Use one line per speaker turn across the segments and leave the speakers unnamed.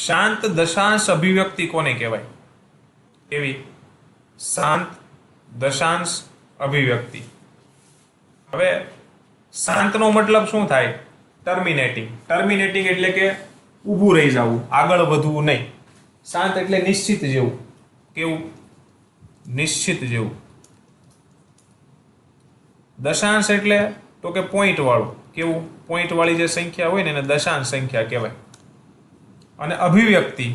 શાંત દશાંશ અભિવ્યક્તિ કોને કહેવાય? કેવી? શાંત દશાંશ અભિવ્યક્તિ. હવે શાંતનો મતલબ શું થાય? ટર્મિનેટિંગ. ટર્મિનેટિંગ એટલે કે ઊભું રહી જવું, આગળ વધવું નહીં. શાંત એટલે નિશ્ચિત જેવું. કેવું? નિશ્ચિત જેવું. દશાંશ એટલે તો કે પોઈન્ટ વાળું. કેવું? પોઈન્ટ વાળી જે સંખ્યા હોય ને એને દશાંશ સંખ્યા કહેવાય. અને અભિવ્યક્તિ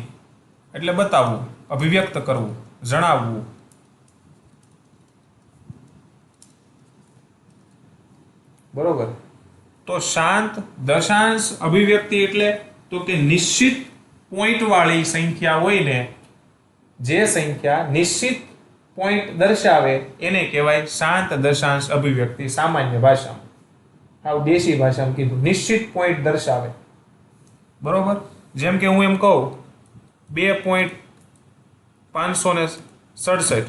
એટલે બતાવવું, અભિવ્યક્ત કરવું, જણાવવું. બરોબર? તો શાંત દશાંશ અભિવ્યક્તિ એટલે તો કે નિશ્ચિત પોઈન્ટ વાળી સંખ્યા હોય ને, જે સંખ્યા નિશ્ચિત પોઈન્ટ દર્શાવે એને કહેવાય શાંત દશાંશ અભિવ્યક્તિ. સામાન્ય ભાષામાં, આવ દેશી ભાષામાં કીધું, નિશ્ચિત પોઈન્ટ દર્શાવે. બરોબર? જેમ કે હું એમ કહું 2.567,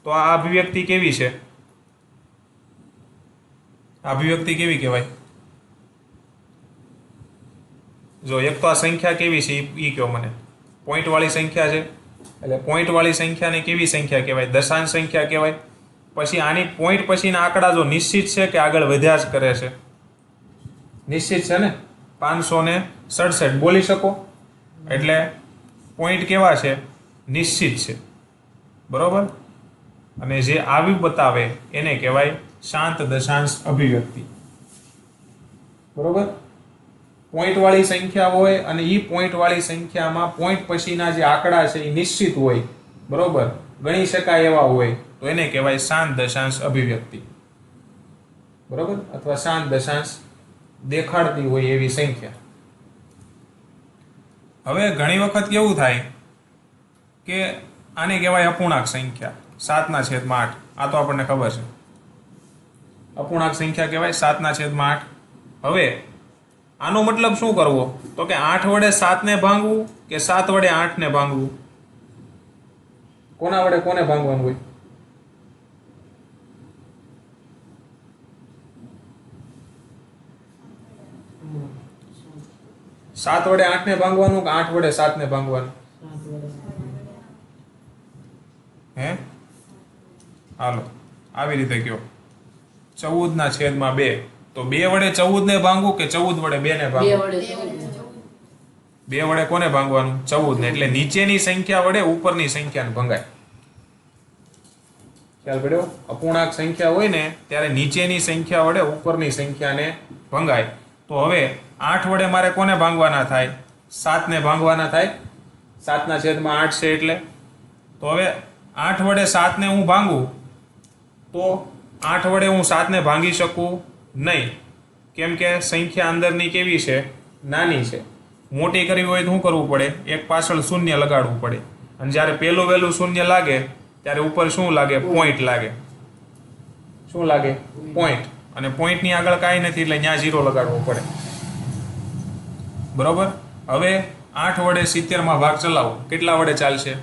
તો આ અભિવ્યક્તિ કેવી છે? અભિવ્યક્તિ કેવી કહેવાય? જો એક તો આ સંખ્યા કેવી છે એ કહો મને. પોઈન્ટ વાળી સંખ્યા છે એટલે પોઈન્ટ વાળી સંખ્યાને કેવી સંખ્યા કહેવાય? દશાંશ સંખ્યા કહેવાય. પછી આની પોઈન્ટ પછીના આંકડા જો નિશ્ચિત છે કે આગળ વધ્યા જ કરે છે? નિશ્ચિત છે ને. 567 બોલી શકો એટલે પોઈન્ટ કેવા છે? નિશ્ચિત છે. બરોબર? અને જે આવી બતાવે એને કહેવાય શાંત દશાંશ અભિવ્યક્તિ. બરોબર? પોઈન્ટ વાળી સંખ્યા હોય અને એ પોઈન્ટ વાળી સંખ્યામાં પોઈન્ટ પછીના જે આંકડા છે એ નિશ્ચિત હોય. બરોબર? ગણી શકાય એવા હોય તો એને કહેવાય શાંત દશાંશ અભિવ્યક્તિ. બરોબર? અથવા શાંત દશાંશ દેખાડતી હોય એવી સંખ્યા. હવે ઘણી વખત કેવું થાય કે આને કહેવાય અપૂર્ણાંક સંખ્યા. 7/8. આ તો આપણને ખબર છે. અપૂર્ણાંક સંખ્યા કહેવાય 7/8. હવે આનો મતલબ શું કરવો? તો કે 8 વડે 7 ને ભાંગવું કે 7 વડે 8 ને ભાંગવું? કોના વડે કોને ભાંગવાનું હોય? સાત વડે 8 ને ભાંગવાનું કે 8 વડે 7 ને ભાંગવાનું? હે? હાલો આવી રીતે કયો. 14/2. તો 2 વડે 14 ને ભાંગવું કે 14 વડે 2 ને ભાંગવું? 2 વડે કોને ભાંગવાનું? 14 ને. એટલે નીચેની સંખ્યા વડે ઉપરની સંખ્યાને ભંગાય. ખ્યાલ પડ્યો? અપૂર્ણાંક સંખ્યા હોય ને ત્યારે નીચેની સંખ્યા વડે ઉપરની સંખ્યાને ભંગાય. તો હવે 8 વડે મારે કોને ભાંગવાના થાય? 7 ને ભાંગવાના થાય. 7/8 છે એટલે. તો હવે 8 વડે 7 ને હું ભાંગું તો 8 વડે હું 7 ને ભાંગી શકું નહીં. કેમ કે સંખ્યા અંદરની કેવી છે? નાની છે. મોટી કરવી હોય તો શું કરવું પડે? એક પાછળ શૂન્ય લગાડવું પડે. અને જ્યારે પહેલું વહેલું શૂન્ય લાગે ત્યારે ઉપર શું લાગે? પોઈન્ટ લાગે. શું લાગે? પોઈન્ટ. અને પોઈન્ટની આગળ કાંઈ નથી એટલે ત્યાં 0 લગાડવો પડે. બરોબર? હવે 8 વડે 70 ભાગ ચલાવો. કેટલા વડે ચાલશે?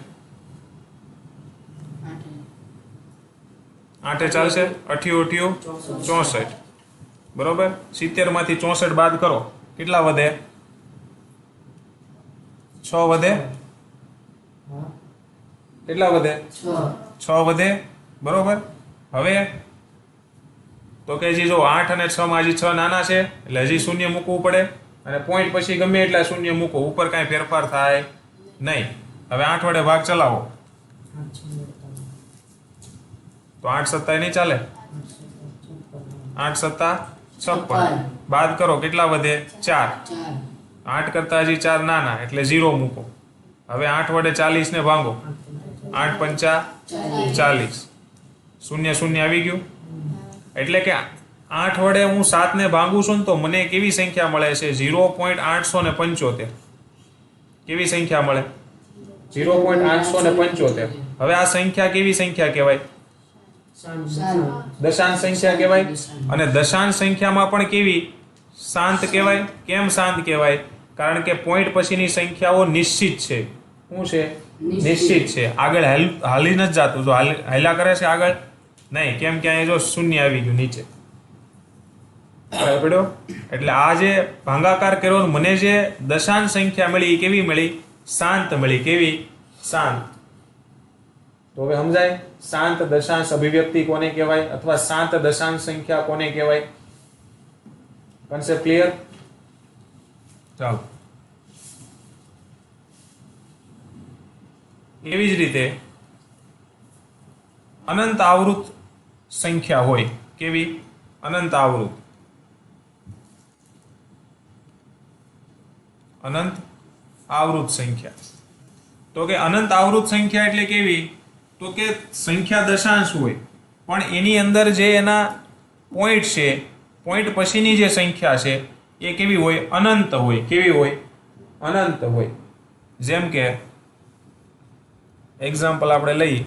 8 ચાલશે. 8 64. બરોબર? 70 માંથી 64 બાદ કરો. કેટલા વધે? 6 વધે. કેટલા વધે? 6 વધે. બરોબર? હવે તો કે હજી જો 8 અને 6 માં હજી 6 નાના છે એટલે હજી શૂન્ય મૂકવું પડે. અને પોઈન્ટ પછી ગમે એટલા શૂન્ય મૂકો, ઉપર કાંઈ ફેરફાર થાય નહીં. હવે 8 વડે ભાગ ચલાવો તો 8 સત્તા નહીં ચાલે. 8 સત્તા 56. બાદ કરો. કેટલા વધે? 4. 8 કરતા હજી 4 નાના એટલે 0 મૂકો. હવે 8 વડે 40 ને ભાંગો. 8 પંચા 40. શૂન્ય શૂન્ય આવી ગયું. એટલે કે 8 વડે હું 7 ને ભાંગું છું ને તો મને કેવી સંખ્યા મળે છે? 0.875. કેવી સંખ્યા મળે? 0.875. હવે આ સંખ્યા કેવી સંખ્યા કહેવાય? દશાંશ સંખ્યા કહેવાય. અને દશાંશ સંખ્યામાં પણ કેવી? શાંત કહેવાય. કેમ શાંત કહેવાય? કારણ કે પોઈન્ટ પછીની સંખ્યાઓ નિશ્ચિત છે. શું છે? નિશ્ચિત છે. આગળ હાલી નથી જાતું. જો હાલ્યા કરે છે આગળ નહીં. કેમ કે અહીંયા જો શૂન્ય આવી ગયું નીચે. પડ્યો? એટલે આ જે ભાંગાકાર કર્યો મને જે દશાંશ સંખ્યા મળી એ કેવી મળી? શાંત મળી. કેવી? શાંત. તો હવે સમજાય શાંત દશાંશ અભિવ્યક્તિ કોને કહેવાય અથવા શાંત દશાંશ સંખ્યા કોને કહેવાય? Concept clear? ચાલો. એવી જ રીતે અનંત આવૃત સંખ્યા હોય. કેવી? અનંત આવૃત. અનંત આવૃત સંખ્યા. તો કે અનંત આવૃત સંખ્યા એટલે કેવી? તો કે સંખ્યા દશાંશ હોય પણ એની અંદર જે એના પોઈન્ટ છે, પોઈન્ટ પછીની જે સંખ્યા છે એ કેવી હોય? અનંત હોય. કેવી હોય? અનંત હોય. જેમ કે એક્ઝામ્પલ આપણે લઈ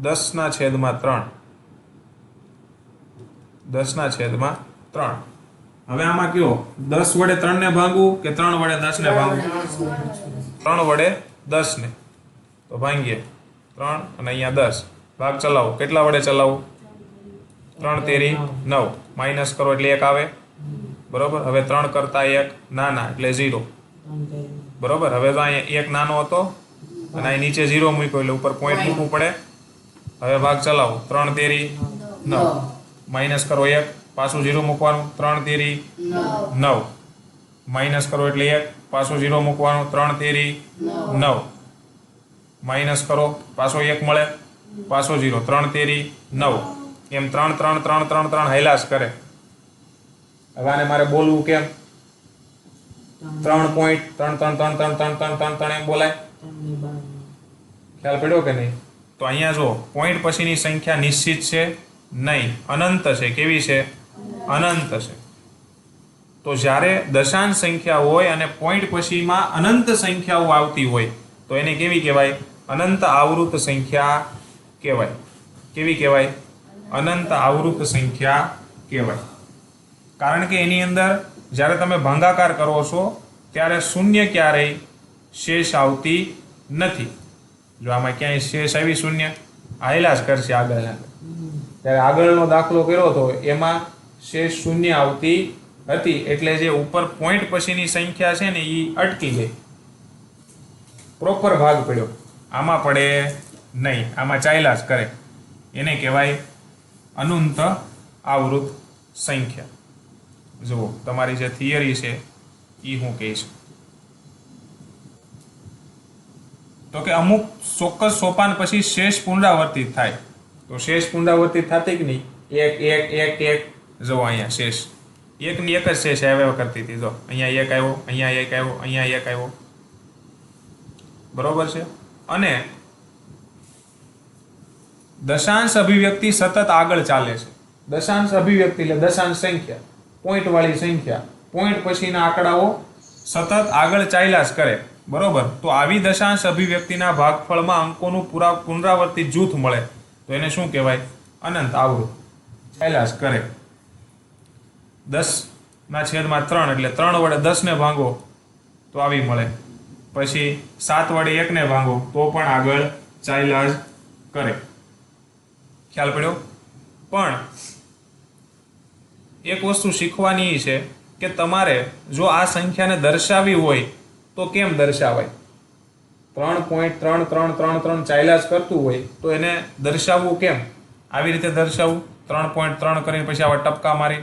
10/3. 10/3. હવે આમાં કયો 10 વડે 3 ને ભાંગવું કે 3 વડે 10 ને ભાંગવું? 3 વડે 10 ને. તો ભાંગીએ 3 અને અહીંયા 10. ભાગ ચલાવો. કેટલા વડે ચલાવવું? 3 તેરી 9. માઇનસ કરો એટલે 1 આવે. બરોબર. હવે 3 કરતા 1 નાના એટલે 0. બરોબર. હવે તો અહીંયા 1 નાનો હતો અને અહીં નીચે 0 મૂક્યો એટલે ઉપર પોઈન્ટ મૂકવું પડે. હવે ભાગ ચલાવો. 3 તેરી 9. માઇનસ કરો 1. પાછું 0 મૂકવાનું. 3 તેરી 9. માઇનસ કરો એટલે 1. પાછું 0 મૂકવાનું. 3 તેરી 9. માઇનસ કરો પાછો 1 મળે. પાછો 0. 3 તેરી 9. એમ 3 3 3 3 3 હાઈલાસ કરે. હવે આને મારે બોલવું કેમ? 3 પોઈન્ટ 3 3 3 3 3 3 3 3 એમ બોલાય. ખ્યાલ પડ્યો કે નહીં? તો અહીંયા જો પોઈન્ટ પછીની સંખ્યા નિશ્ચિત છે નહીં, અનંત છે. કેવી છે? અનંત છે. તો જ્યારે દશાંશ સંખ્યા હોય અને પોઈન્ટ પછીમાં અનંત સંખ્યાઓ આવતી હોય તો એને કેવી કહેવાય? અનંત આવૃત સંખ્યા કહેવાય. કેવી કહેવાય? અનંત આવૃત સંખ્યા કહેવાય. કારણ કે એની અંદર જ્યારે તમે ભાગાકાર કરો છો ત્યારે શૂન્ય ક્યારેય શેષ આવતી નથી. જો આમાં ક્યાંય શેષ આવી શૂન્ય? આયલા જ કરશે આગળ. ત્યારે આગળનો દાખલો કર્યો હતો એમાં શેષ શૂન્ય આવતી હતી એટલે જે ઉપર પોઈન્ટ પછીની સંખ્યા છે ને એ અટકી ગઈ. પ્રોપર ભાગ પડ્યો. આમાં પડે નહીં, આમાં ચાલ્યા જ કરે. એને કહેવાય અનંત આવૃત સંખ્યા. જુઓ તમારી જે થિયરી છે એ હું કહીશ તો કે અમુક ચોક્કસ સોપાન પછી શેષ પુનરાવર્તિત થાય. તો શેષ પુનરાવર્તિત થતી કે નહીં? 1 1 1 1. જો અહીંયા શેષ 1 ની એક જ શેષ આવ્યા કરતી હતી. જો અહીંયા 1 આવ્યો, અહીંયા 1 આવ્યો, અહીંયા 1 આવ્યો. બરોબર છે. અને દશાંશ અભિવ્યક્તિ સતત આગળ ચાલે છે. દશાંશ અભિવ્યક્તિ એટલે દશાંશ સંખ્યા, પોઈન્ટ વાળી સંખ્યા, પોઈન્ટ પછીના આંકડાઓ સતત આગળ ચાલ્યા જ કરે. બરોબર. તો આવી દશાંશ અભિવ્યક્તિના ભાગફળમાં અંકોનું પુનરાવર્તિત જૂથ મળે તો એને શું કહેવાય? અનંત આવૃત. ચાલ્યા જ કરે. 10/3 એટલે 3 વડે 10 ને ભાંગો તો આવી મળે. પછી 7 વડે 1 ને ભાંગો તો પણ આગળ ચાલ્યા જ કરે. ખ્યાલ પડ્યો? પણ એક વસ્તુ શીખવાની છે કે તમારે જો આ સંખ્યાને દર્શાવવી હોય તો કેમ દર્શાવાય? 3.33333 ચાલ્યા જ કરતું હોય તો એને દર્શાવવું કેમ? આવી રીતે દર્શાવવું 3.3 કરીને પછી આવા ટપકા મારી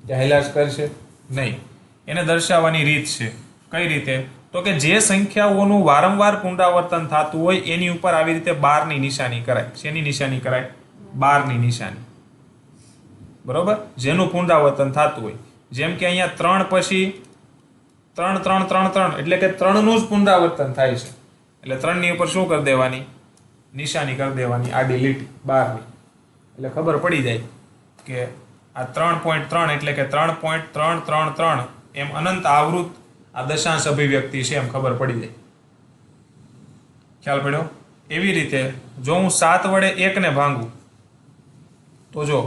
ચાલ્યા જ કરશે નહીં. એને દર્શાવવાની રીત છે. કઈ રીતે? તો કે જે સંખ્યાઓનું વારંવાર પુનરાવર્તન થતું હોય એની ઉપર આવી રીતે બારની નિશાની કરાય. શેની નિશાની કરાય? બારની નિશાની. બરોબર. જેનું પુનરાવર્તન થતું હોય. જેમ કે અહીંયા 3 પછી 3 3 3 3 એટલે કે 3 નું જ પુનરાવર્તન થાય છે એટલે 3 ની ઉપર શું કરી દેવાની? નિશાની કરી દેવાની, આડી લીટી બારની. એટલે ખબર પડી જાય કે આ 3.3 એટલે કે 3.333 એમ અનંત આવૃત આ દશાંશ અભિવ્યક્તિ છે એમ ખબર પડી જાય. ખ્યાલ પડ્યો? એવી રીતે જો હું 7 વડે 1 ને ભાંગું તો જો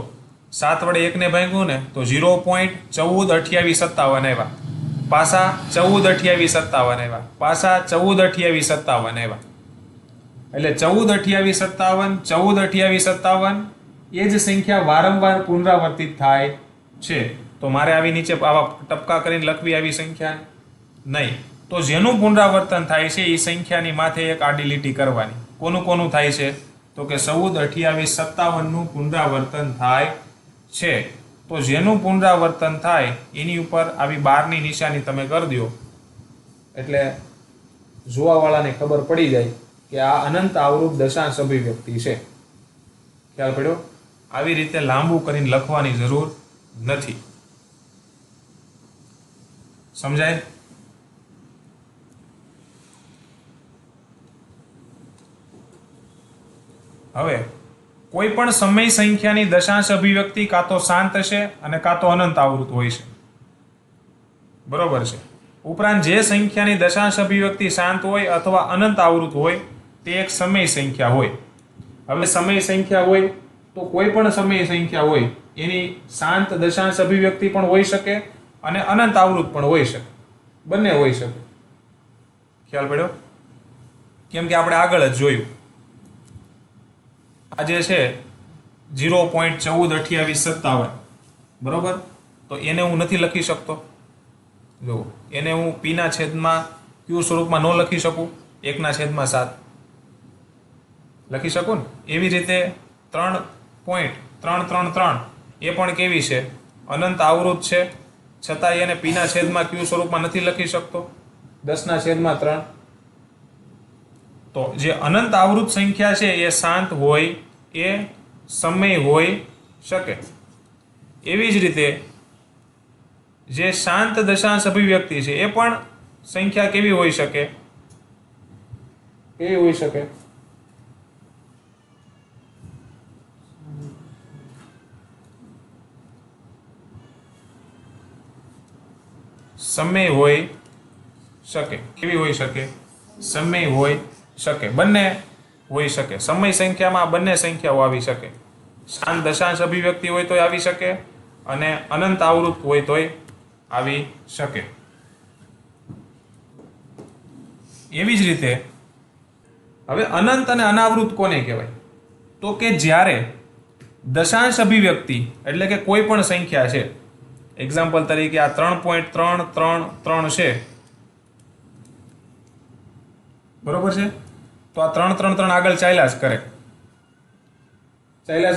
7 વડે 1 ને ભાંગ્યું ને તો 0.142857 આવ્યા. પાછા 142857 આવ્યા. પાછા 142857 આવ્યા. એટલે 142857 142857 એ જ સંખ્યા વારંવાર પુનરાવર્તિત થાય છે. તો મારે આવી નીચે આવા ટપકા કરીને લખવી આવી સંખ્યા નહીં. તો જેનું પુનરાવર્તન થાય છે એ સંખ્યાની માથે એક આડી લીટી કરવાની. કોનું કોનું થાય છે? તો કે 14, 28, 57નું પુનરાવર્તન થાય છે. તો જેનું પુનરાવર્તન થાય એની ઉપર આવી 12ની નિશાની તમે કરી દો એટલે જોવાવાળાને ખબર પડી જાય કે આ અનંત આવૃત દશાંશ અભિવ્યક્તિ છે. ખ્યાલ પડ્યો? આવી રીતે લાંબુ કરીને લખવાની જરૂર નથી. સમજાય? હવે કોઈ પણ સમય સંખ્યાની દશાંશ અભિવ્યક્તિ કાં તો શાંત હશે અને કાં તો અનંત આવૃત હોય છે. બરોબર છે. ઉપરાંત જે સંખ્યાની દશાંશ અભિવ્યક્તિ શાંત હોય અથવા અનંત આવૃત હોય તે એક સમય સંખ્યા હોય. હવે સમય સંખ્યા હોય તો કોઈ પણ સમય સંખ્યા હોય એની શાંત દશાંશ અભિવ્યક્તિ પણ હોઈ શકે અને અનંત આવૃત પણ હોઈ શકે. બંને હોઈ શકે. ખ્યાલ પડ્યો? કેમ કે આપણે આગળ જ જોયું આ જે છે 0.142857 બરોબર, તો એને હું નથી લખી શકતો. જો એને હું પીના છેદમાં ક્યુ સ્વરૂપમાં ન લખી શકું, 1/7 લખી શકું ને. એવી રીતે 3.333 એ પણ કેવી છે? અનંત આવૃત છે, છતાં એને પીના છેદમાં ક્યુ સ્વરૂપમાં નથી લખી શકતો, 10/3. તો જે અનંત આવૃત સંખ્યા છે એ શાંત હોય, એ સમય હોઈ શકે. એવી જ રીતે જે શાંત દશાંશ અભિવ્યક્તિ છે એ પણ સંખ્યા કેવી હોઈ શકે? કેવી હોઈ શકે? સમય હોઈ શકે. કેવી હોઈ શકે? સમય હોઈ શકે. બંને હોઈ શકે. સમય સંખ્યામાં બંને સંખ્યાઓ આવી શકે. શાંત દશાંશ અભિવ્યક્તિ હોય તોય આવી શકે અને અનંત આવૃત હોય તોય આવી શકે. એવી જ રીતે હવે અનંત અને અનાવૃત કોને કહેવાય? તો કે જ્યારે દશાંશ અભિવ્યક્તિ એટલે કે કોઈ પણ સંખ્યા છે, એક્ઝામ્પલ તરીકે આ 3.333 છે, બરોબર છે? તો આ 333 આગળ ચાલ્યા જ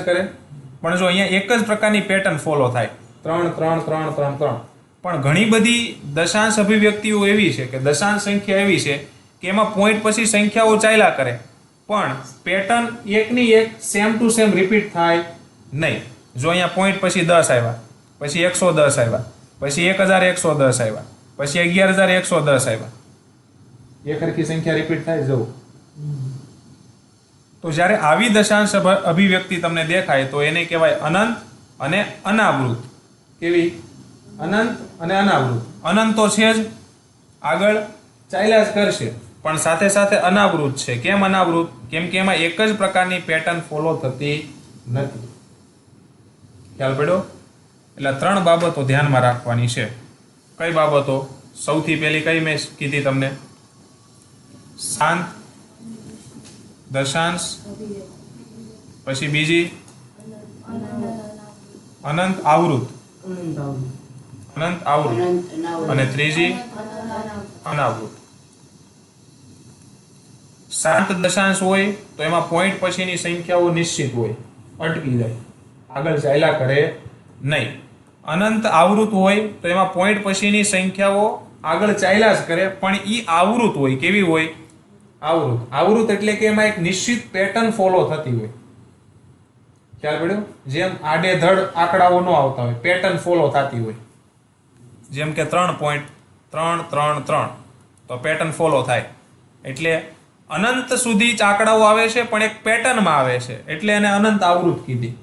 કરે. પણ જો અહીંયા એક જ પ્રકારની પેટર્ન ફોલો થાય, 3 3 3 3 3. પણ ઘણી બધી દશાંશ અભિવ્યક્તિઓ એવી છે કે દશાંશ સંખ્યા એવી છે કે એમાં પોઈન્ટ પછી સંખ્યાઓ ચાલ્યા કરે પણ પેટર્ન એકની એક સેમ ટુ સેમ રિપીટ થાય નહીં. જો અહીંયા પોઈન્ટ પછી 10 આવ્યા, પછી 110 આવ્યા, પછી 1110 આવ્યા, પછી 11110 આવ્યા, એક સરખી સંખ્યા રિપીટ થાય જવું. તો જ્યારે આવી દશાંશ અભિવ્યક્તિ તમને દેખાય તો એને કહેવાય અનંત અને અનાવૃત. કેવી? અનંત અને અનાવૃત. અનંત તો છે જ, આગળ ચાલ્યા જ કરશે, પણ સાથે સાથે અનાવૃત છે. કેમ અનાવૃત? કેમ કે એમાં એક જ પ્રકારની પેટર્ન ફોલો થતી નથી. ખ્યાલ પડ્યો? એટલે 3 બાબતો ધ્યાનમાં રાખવાની છે. કઈ બાબતો? સૌથી પહેલી કઈ મેં કીધી તમને? શાંત દશાંશ, પછી બીજી અનંત આવૃત, અને ત્રીજી અનાવૃત. શાંત દશાંશ હોય તો એમાં પોઈન્ટ પછીની સંખ્યાઓ નિશ્ચિત હોય, અટકી જાય, આગળ ચાલ્યા કરે નહીં. અનંત આવૃત હોય તો એમાં પોઈન્ટ પછીની સંખ્યાઓ આગળ ચાલ્યા જ કરે પણ ઈ આવૃત હોય. કેવી હોય? આવૃત. આવૃત એટલે કે એમાં એક નિશ્ચિત પેટર્ન ફોલો થતી હોય. ખ્યાલ પડ્યો? જેમ આડેધડ આંકડાઓ ન આવતા હોય, પેટર્ન ફોલો થતી હોય. જેમ કે 3.333 તો પેટર્ન ફોલો થાય. એટલે અનંત સુધી જ આંકડાઓ આવે છે પણ એક પેટર્નમાં આવે છે એટલે એને અનંત આવૃત કીધી.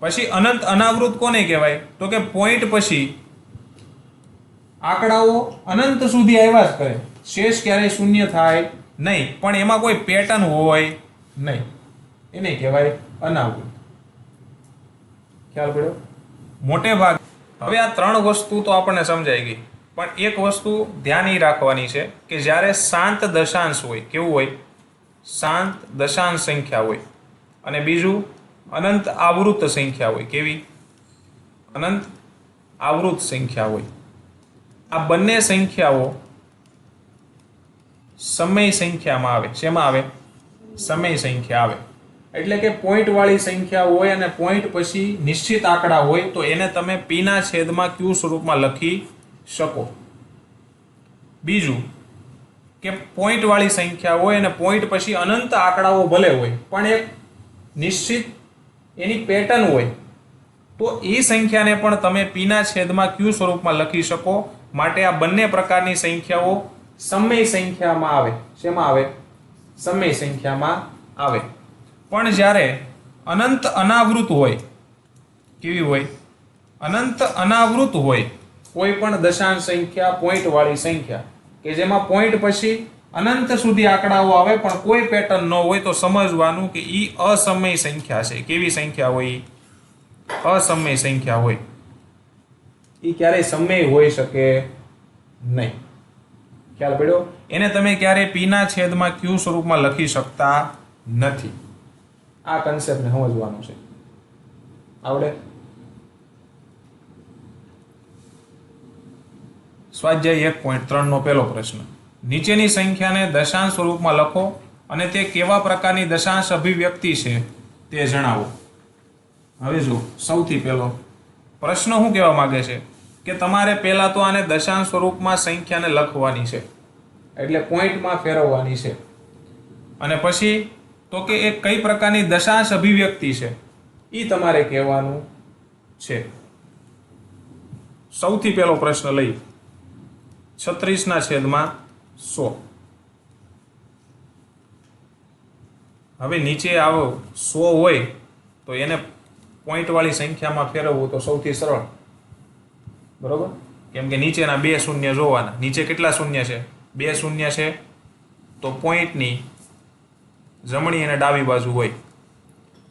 પછી અનંત અનાવૃત કોને કહેવાય? તો કે પોઈન્ટ પછી આંકડાઓ અનંત સુધી આવ્યા જ કરે, શેષ ક્યારેય શૂન્ય થાય નહીં, પણ એમાં કોઈ પેટર્ન હોય નહીં, એને કહેવાય અનાવૃત. ખ્યાલ પડ્યો? મોટે ભાગ હવે આ 3 વસ્તુ તો આપણને સમજાઈ ગઈ, પણ એક વસ્તુ ધ્યાન એ રાખવાની છે કે જ્યારે શાંત દશાંશ હોય, કેવું હોય? શાંત દશાંશ સંખ્યા હોય, અને બીજું અનંત આવૃત સંખ્યા હોય. કેવી? અનંત આવૃત સંખ્યા હોય. આ બંને સંખ્યાઓ સમય સંખ્યામાં આવે. શેમાં આવે? સમય સંખ્યા આવે. એટલે કે પોઈન્ટ વાળી સંખ્યા હોય અને પોઈન્ટ પછી નિશ્ચિત આંકડા હોય તો એને તમે પીના છેદમાં ક્યુ સ્વરૂપમાં લખી શકો. બીજું કે પોઈન્ટ વાળી સંખ્યા હોય અને પોઈન્ટ પછી અનંત આંકડાઓ ભલે હોય પણ એક નિશ્ચિત એની પેટર્ન હોય તો એ સંખ્યાને પણ તમે પીના છેદમાં ક્યુ સ્વરૂપમાં લખી શકો. માટે આ બંને પ્રકારની સંખ્યાઓ સમય સંખ્યામાં આવે. શેમાં આવે? સમય સંખ્યામાં આવે. પણ જ્યારે અનંત અનાવૃત હોય, કેવી હોય? અનંત અનાવૃત હોય કોઈ પણ દશાંશ સંખ્યા પોઈન્ટ વાળી સંખ્યા કે જેમાં પોઈન્ટ પછી અનંત સુધી આંકડાઓ આવે પણ કોઈ પેટર્ન ન હોય તો સમજવાનું કે ઈ અસમય સંખ્યા છે. કેવી સંખ્યા હોય? અસમય સંખ્યા હોય. એ ક્યારેય સમય હોઈ શકે નહીં. ખ્યાલ પડ્યો? એને તમે ક્યારેય પીના છેદમાં ક્યુ સ્વરૂપમાં લખી શકતા નથી. આ કન્સેપ્ટને સમજવાનું છે. આવડે? સ્વાધ્યાય 1.3 નો પહેલો પ્રશ્ન. નીચેની સંખ્યાને દશાંશ સ્વરૂપમાં લખો અને તે કેવા પ્રકારની દશાંશ અભિવ્યક્તિ છે તે જણાવો. હવે જો સૌથી પહેલો પ્રશ્ન શું કહેવા માંગે છે કે તમારે પહેલા તો આને દશાંશ સ્વરૂપમાં સંખ્યાને લખવાની છે, એટલે પોઈન્ટમાં ફેરવવાની છે. અને પછી તો કે એ કઈ પ્રકારની દશાંશ અભિવ્યક્તિ છે એ તમારે કહેવાનું છે. સૌથી પહેલો પ્રશ્ન લઈ 36/100. હવે નીચે આવો 100 હોય તો એને પોઈન્ટ વાળી સંખ્યામાં ફેરવવું તો સૌથી સરળ. બરોબર? કેમ કે નીચેના 2 શૂન્ય જોવાના. નીચે કેટલા શૂન્ય છે? 2 શૂન્ય છે. તો પોઈન્ટની જમણી અને ડાબી બાજુ હોય.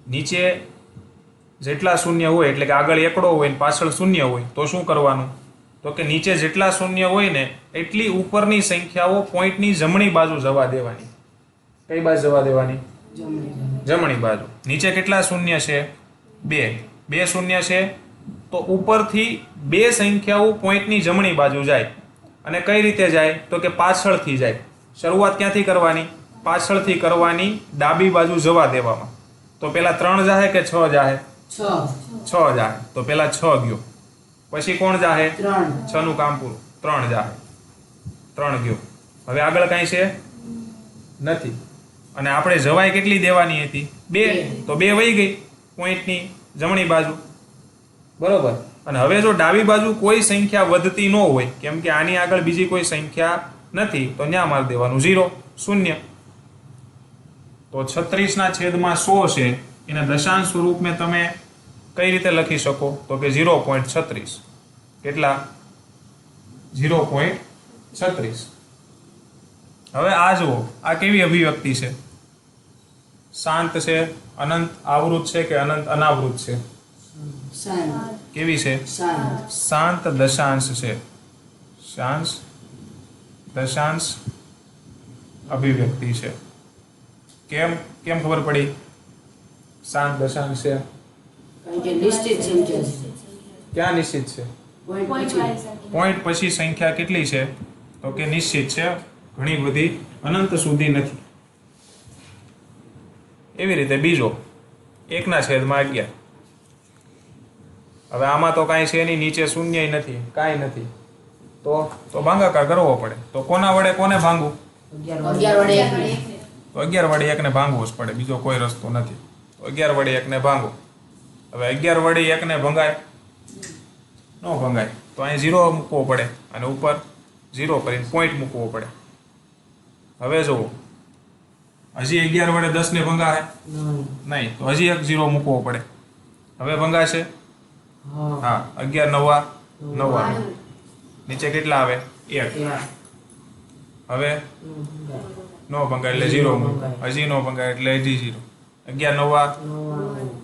નીચે જેટલા શૂન્ય હોય એટલે કે આગળ એકડો હોય ને પાછળ શૂન્ય હોય તો શું કરવાનું? તો કે નીચે જેટલા શૂન્ય હોય ને એટલી ઉપરની સંખ્યાઓ પોઈન્ટની જમણી બાજુ જવા દેવાની. કઈ બાજુ જવા દેવાની? જમણી બાજુ. નીચે કેટલા શૂન્ય છે? 2. 2 શૂન્ય છે તો ઉપરથી 2 સંખ્યાઓ પોઈન્ટની જમણી બાજુ જાય. અને કઈ રીતે જાય? તો કે પાછળથી જાય. શરૂઆત ક્યાંથી કરવાની? પાછળથી કરવાની, ડાબી બાજુ જવા દેવામાં. તો પેલા 3 જાહે કે 6 જાહે? 6 જાહે. તો પેલા 6 ગયો. પછી કોણ જાહે? 6 નું કામ પૂરું. 3 જાહે. 3 ગયો. હવે આગળ કાંઈ છે નથી. અને આપણે જવાય કેટલી દેવાની હતી? 2. તો 2 વહી ગઈ પોઈન્ટની જમણી બાજુ. બરોબર? અને હવે જો ડાબી બાજુ કોઈ સંખ્યા વધતી ન હોય, કેમ કે આની આગળ બીજી કોઈ સંખ્યા નથી, તો ન્યા મારી દેવાનું 0, શૂન્ય. તો 36/100 છે એને દશાંશ સ્વરૂપમાં તમે કઈ રીતે લખી શકો? તો કે 0.36. કેટલા? 0.36. હવે આ જુઓ, આ કેવી અભિવ્યક્તિ છે? શાંત છે, અનંત આવૃત છે કે અનંત અનાવૃત છે? કેવી છે? શાંત દશાંશ છે. શાંત દશાંશ અભિવ્યક્તિ છે. કેમ ખબર પડી શાંત દશાંશ છે? ક્યાં નિશ્ચિત છે? પોઈન્ટ પછી સંખ્યા કેટલી છે? તો કે નિશ્ચિત છે, ઘણી બધી, અનંત સુધી નથી. એવી રીતે બીજો 1/11. હવે આમાં તો કાંઈ છે નહીં, નીચે શૂન્ય નથી, કાંઈ નથી. તો ભાગાકાર કરવો પડે. તો કોના વડે કોને ભાંગવું?
11 વડે 1.
તો 11 વડે 1 ને ભાંગવો જ પડે, બીજો કોઈ રસ્તો નથી. તો 11 વડે 1 ને ભાંગો. હવે 11 વડે 1 ને ભંગાય? ન ભંગાય. તો અહીં 0 મૂકવો પડે અને ઉપર 0 કરીને પોઈન્ટ મૂકવો પડે. હવે જુઓ, હજી 11 વડે 10 ને ભંગાય? નહીં. તો હજી એક 0 મૂકવો પડે. હવે ભંગાશે? હા. 11 9 99. નીચે કેટલા આવે? 1. હવે નો ભંગાય એટલે 0 મૂકો. હજી નો ભંગાય એટલે હજી 0. 11 9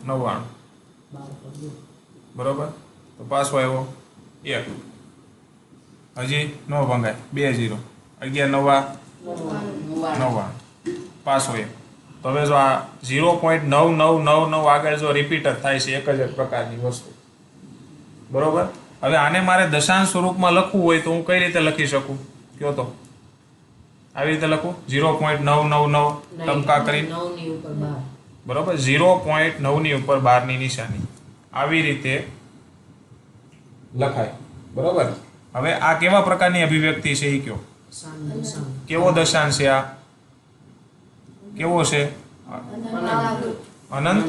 99. બરોબર? તો પાછો આવ્યો 1. હજી નો ભંગાય, 2 0. 11 9 99. પાછો 1. તો હવે જો આ 0.9999 આગળ જો રિપીટર થાય છે એક જ પ્રકારની વસ્તુ, બરોબર? હવે આને મારે દશાંશ સ્વરૂપમાં લખવું હોય તો હું કઈ રીતે લખી શકું કયો તો આવી રીતે લખું 0.999 ટમકા કરીને
9 ની ઉપર 12.
બરોબર 0.9 ની ઉપર 12 ની નિશાની આવી રીતે લખાય બરોબર હવે આ કેવા પ્રકારની અભિવ્યક્તિ છે એ કયો
દશાંશ.
કેવો દશાંશ છે આ કેવો છે અનંત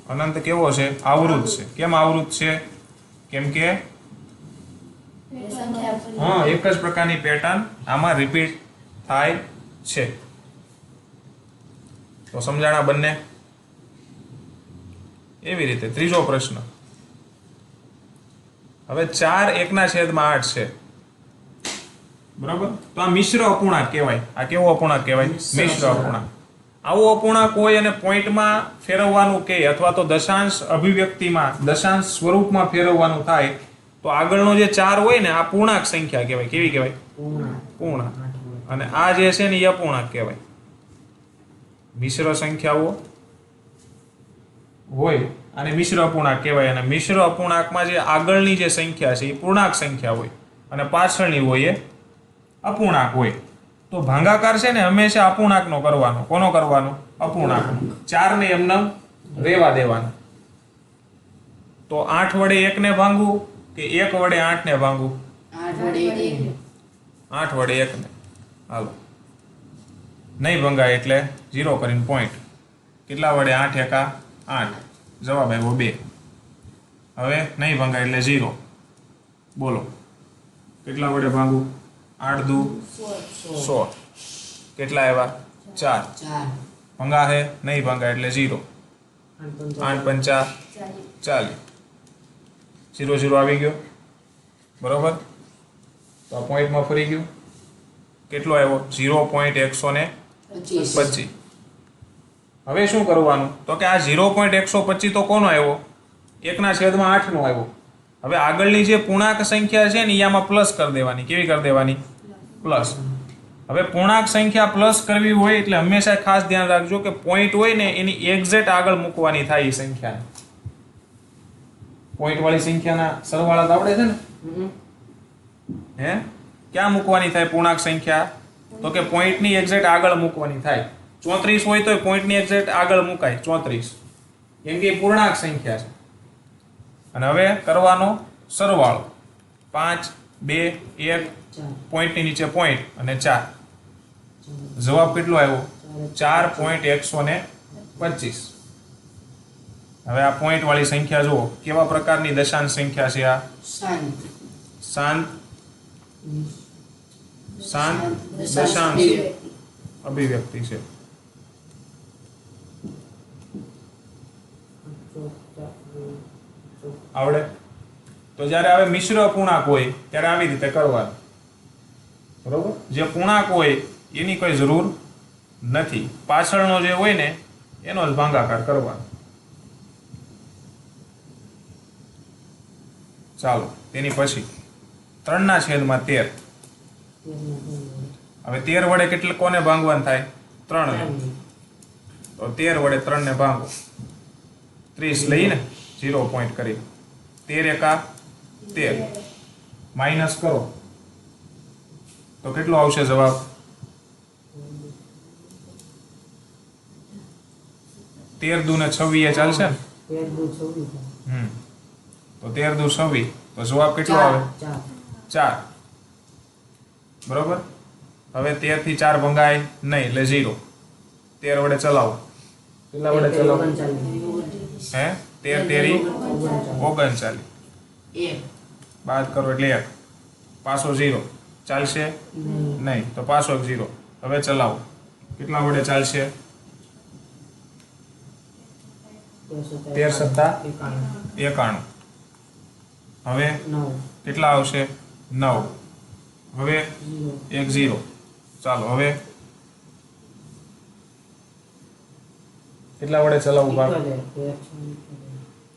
અનંત કેવો છે આવૃત છે કેમ આવૃત છે કેમ કે હા એક જ પ્રકારની પેટર્ન આમાં રિપીટ થાય છે તો સમજાણા બંને એવી રીતે ત્રીજો પ્રશ્ન હવે 4 1/8 છે બરાબર તો આ મિશ્ર અપૂર્ણાંક કહેવાય આ કેવો અપૂર્ણાંક કહેવાય મિશ્ર અપૂર્ણાંક આવો અપૂર્ણાંક હોય અને પોઈન્ટમાં ફેરવવાનું કે અથવા તો દશાંશ અભિવ્યક્તિમાં દશાંશ સ્વરૂપમાં ફેરવવાનું થાય તો આગળનો જે 4 હોય ને આ પૂર્ણાંક સંખ્યા કહેવાય કેવી કહેવાય પૂર્ણાંક અને આ જે છે ને એ અપૂર્ણાંક કહેવાય મિશ્ર સંખ્યાઓ હોય અને મિશ્ર અપૂર્ણાંક કહેવાય અને મિશ્ર અપૂર્ણાંકમાં જે આગળની જે સંખ્યા છે એ પૂર્ણાંક સંખ્યા હોય અને પાછળની હોય એ અપૂર્ણાંક હોય તો ભાગાકાર છે ને હંમેશા અપૂર્ણાંકનો કરવાનો કોનો કરવાનો અપૂર્ણાંકનો 4 ને એમને રેવા દેવાના તો 8 વડે 1 ને ભાંગવું કે 1 વડે 8 ને ભાંગવું
8 વડે 1.
8 વડે 1 ને હાલો નહીં ભંગાય એટલે 0 કરીને પોઈન્ટ કેટલા વડે 8 એકા 8 જવાબ આવ્યો 2 હવે નહીં ભંગાય એટલે 0 બોલો કેટલા વડે ભાંગું 8 દુ 16 કેટલા આવ્યા 4
4.
ભંગા હે નહીં ભંગાય એટલે 0 8 પંચા 40 0 0 આવી ગયો બરોબર તો આ પોઈન્ટમાં ફરી ગયું કેટલો આવ્યો 0.125 હવે શું કરવાનું તો કે આ 0.125 તો કોનો આવ્યો 1/8 નો આવ્યો હવે આગળની જે પૂર્ણાંક સંખ્યા છે ને એ આમાં પ્લસ કરી દેવાની કેવી કરી દેવાની પ્લસ હવે પૂર્ણાંક સંખ્યા પ્લસ કરવી હોય એટલે હંમેશા ખાસ ધ્યાન રાખજો કે પોઈન્ટ હોય ને એની એક્ઝેક્ટ આગળ મૂકવાની થાય એ સંખ્યાને પોઈન્ટ વાળી સંખ્યાના સરવાળા તો આવડે છે ને હે ક્યાં મૂકવાની થાય પૂર્ણાંક સંખ્યા તો કે પોઈન્ટની એક્ઝેક્ટ આગળ મૂકવાની થાય 34 હોય તો પોઈન્ટની એક્ઝેક્ટ આગળ મુકાય 34 કેમ કે એ પૂર્ણાંક સંખ્યા છે અને હવે કરવાનો સરવાળો 5 2 1 પોઈન્ટની નીચે પોઈન્ટ અને 4 જવાબ કેટલો આવ્યો 4.125 હવે આ પોઈન્ટ વાળી સંખ્યા જુઓ કેવા પ્રકારની દશાંશ સંખ્યા છે આ શાંત દશાંશ અભિવ્યક્તિ છે આવડે તો જ્યારે હવે મિશ્ર અપૂર્ણાંક હોય ત્યારે આવી રીતે કરવાનું બરોબર જે પૂર્ણાંક હોય એની કોઈ જરૂર નથી પાછળનો જે હોય ને એનો જ ભાગાકાર કરવાનો ચાલો તેની પછી 3/13 હવે 13 વડે કેટલે કોને ભાંગવાનું થાય 3 ને તો 13 વડે 3 ને ભાંગો 30 લઈને 0 પોઈન્ટ કરી 13 એકા 13 માઇનસ કરો તો કેટલો આવશે જવાબ 13 દુ ને 26 એ ચાલશે ને 13 દુ 26 તો જવાબ કેટલો આવે 4 બરોબર હવે 13 થી 4 ભંગાય નહીં એટલે 0 13 વડે ચલાવો કેટલા વડે ચલાવો હે 13 તેરી 39 બાદ કરો એટલે 1 પાછો 0 ચાલશે નહીં તો પાછો 0 હવે ચલાવો કેટલા વડે ચાલશે 13 સત્તા 91 હવે કેટલા આવશે 9 હવે 1 0 ચાલો હવે કેટલા વડે ચલાવવું ભાગ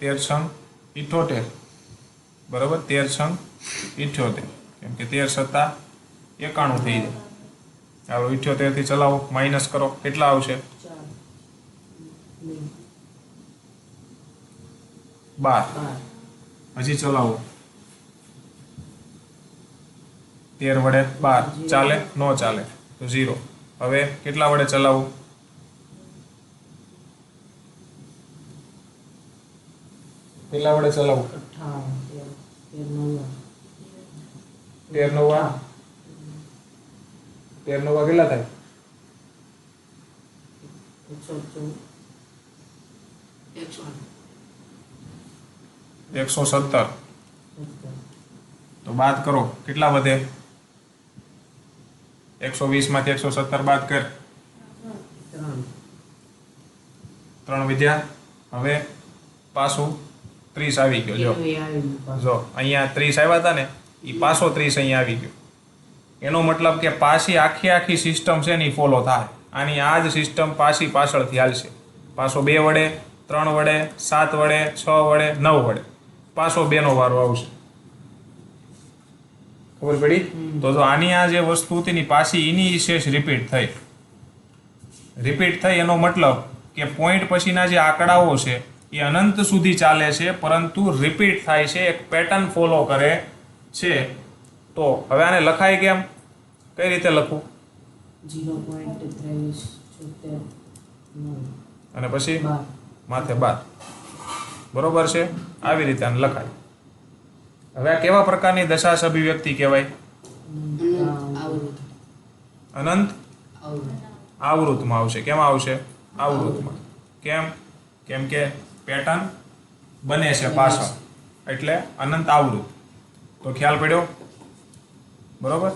13 છંગ 78 બરોબર 13 છંગ 78 કેમ કે 13 સત્તા 91 થઈ જાય ચાલો 78 થી ચલાવો માઇનસ કરો કેટલા આવશે 12 હજી ચલાવો 13 વડે 12 ચાલે નો ચાલે તો 0. હવે કેટલા વડે ચલાવવું? કેટલા વડે ચલાવવું? 13 નવા 13 નવા કેટલા થાય? 117. તો બાદ કરો કેટલા વધે? 120 માંથી 117 બાદ કર. 3 વિદ્યા. હવે પાછું 30 આવી ગયો. જો અહીંયા 30 આવ્યા હતા ને, એ પાછો 30 અહીંયા આવી ગયો. એનો મતલબ કે પાછી આખી સિસ્ટમ છે ને એ ફોલો થાય. આની આ જ સિસ્ટમ પાછળથી હાલશે. પાછો 2 વડે, 3 વડે, 7 વડે, 6 વડે, 9 વડે પાછો 2 નો વારો આવશે. ખબર પડી? તો જો આની આ જે વસ્તુ હતી ને પાછી એની શેષ રિપીટ થઈ એનો મતલબ કે પોઈન્ટ પછીના જે આંકડાઓ છે એ અનંત સુધી ચાલે છે, પરંતુ રિપીટ થાય છે, એક પેટર્ન ફોલો કરે છે. તો હવે આને લખાય કેમ? કઈ રીતે લખવું?
0.2376
અને પછી માથે 12. બરોબર છે? આવી રીતે આને લખાય. હવે આ કેવા પ્રકારની દશાંશ અભિવ્યક્તિ કહેવાય? અનંત આવૃતમાં આવશે. કેમાં આવશે? આવૃતમાં. કેમ કે પેટર્ન બને છે પાછળ, એટલે અનંત આવૃત. તો ખ્યાલ પડ્યો? બરોબર?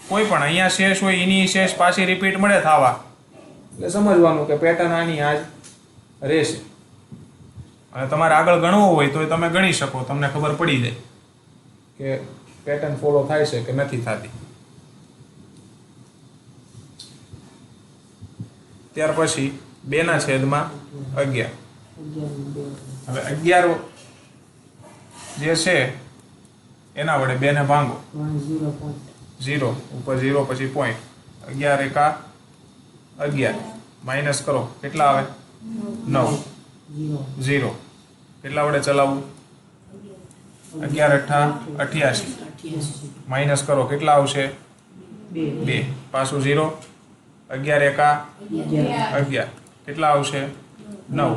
કોઈ પણ અહીંયા શેષ હોય એની શેષ પાછી રિપીટ મળે થવા, એટલે સમજવાનું કે પેટર્ન આની આ જ રહેશે. અને તમારે આગળ ગણવું હોય તો તમે ગણી શકો, તમને ખબર પડી જાય કે પેટર્ન ફોલો થાય છે કે નથી થતી. ત્યાર પછી 2/11. હવે 11 જે છે એના વડે 2 ને ભાંગો. 0 ઉપર 0 પછી પોઈન્ટ. 11 એકા 11 માઇનસ કરો કેટલા આવે? 9. 0 કેટલા વડે ચલાવવું? 11 × 8 = 88 માઇનસ કરો કેટલા આવશે? 2 પાછું 0. 11 એકા 11 કેટલા આવશે? 9.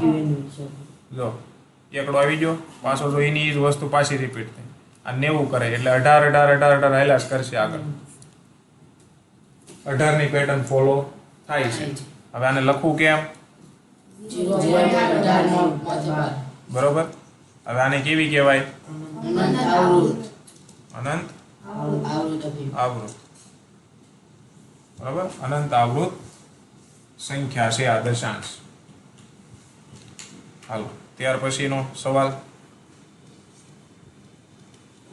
જો એકડો આવી ગયો પાછો. જો એની જ વસ્તુ પાછી રિપીટ થઈ. આ 90 કરે એટલે 18 હાલ્યા જ કરશે આગળ. 18 ની પેટર્ન ફોલો થાય છે. હવે આને લખવું કેમ? બરોબર. હવે આને કેવી કહેવાય? અનંત આવૃત. બરોબર? અનંત આવૃત સંખ્યા છે આ દશાંશ. હાલો ત્યાર પછીનો સવાલ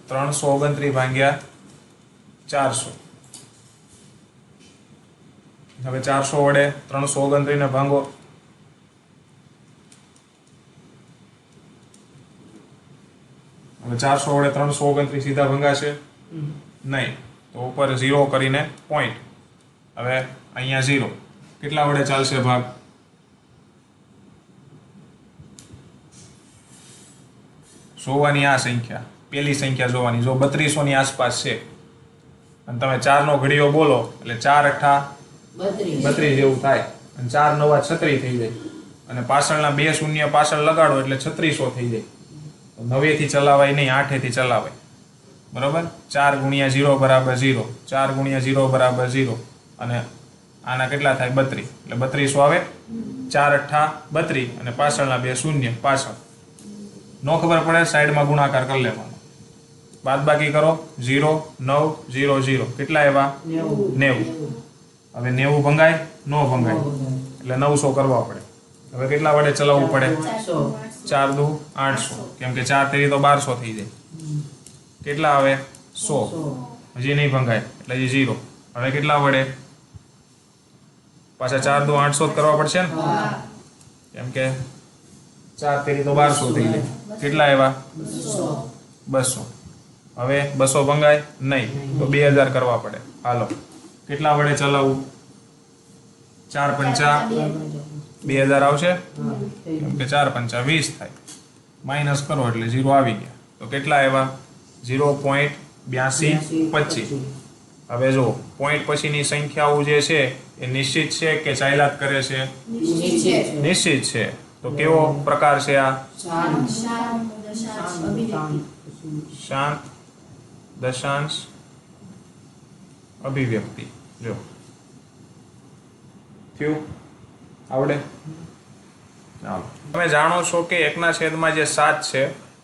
329 / 400. હવે 400 વડે 329 ને ભાંગો. હવે 400 વડે 329 સીધા ભંગાશે નહીં, તો ઉપર 0 કરીને પોઈન્ટ. હવે અહીંયા 0 કેટલા વડે ચાલશે ભાગ? જોવાની આ સંખ્યા, પેલી સંખ્યા જોવાની. જો 3200 ની આસપાસ છે અને તમે 4 નો ઘડીયો બોલો એટલે 4 × 32 જેવું થાય, અને 4 × 9 = 36 થઈ જાય, અને પાછળના 2 શૂન્ય પાછળ લગાડો એટલે 3600 થઈ જાય. 9 થી ચલાવાય નહીં, 8 થી ચલાવાય. બરોબર? 4 × 0 = 0, 4 × 0 = 0, અને આના કેટલા થાય? 32 એટલે 3200 આવે. 4 × 8 32 અને પાછળના 2 શૂન્ય પાછળ. નો ખબર પડે સાઈડમાં ગુણાકાર કરી લેવાનો. બાદ બાકી કરો 0 9 0 0 કેટલા આવ્યા? 90. હવે 90 ભંગાય? નો ભંગાય, એટલે 900 કરવા પડે. હવે કેટલા વડે ચલાવવું પડે? 4 દુ 800, કેમ કે 4 તેરી તો 1200 થઈ જાય. કેટલા આવે? 100. હજી નહીં ભંગાય એટલે હજી 0. હવે કેટલા વડે? પાછા 4 દુ 800 જ કરવા પડશે ને, કેમ કે 4 તેરી તો 1200 થઈ જાય. કેટલા આવ્યા? 200. હવે 200 ભંગાય નહીં, તો 2000 કરવા પડે. હાલો કેટલા વડે ચલાવવું? 4 પંચા 2000 આવશે, કેમ કે 4 પંચા 20 થાય. માઇનસ કરો એટલે 0 આવી ગયા. તો કેટલા આવ્યા? 0.20 82 25. હવે જો પોઈન્ટ પછીની સંખ્યાઓ જે છે એ નિશ્ચિત છે કે ચાલ્યા જ કરે છે? નિશ્ચિત છે. તો કેવો પ્રકાર છે આ? શાંત દશાંશ અભિવ્યક્તિ. જો થયું? આવડે? ચાલો. તમે જાણો છો કે 1/7 જે 7 છે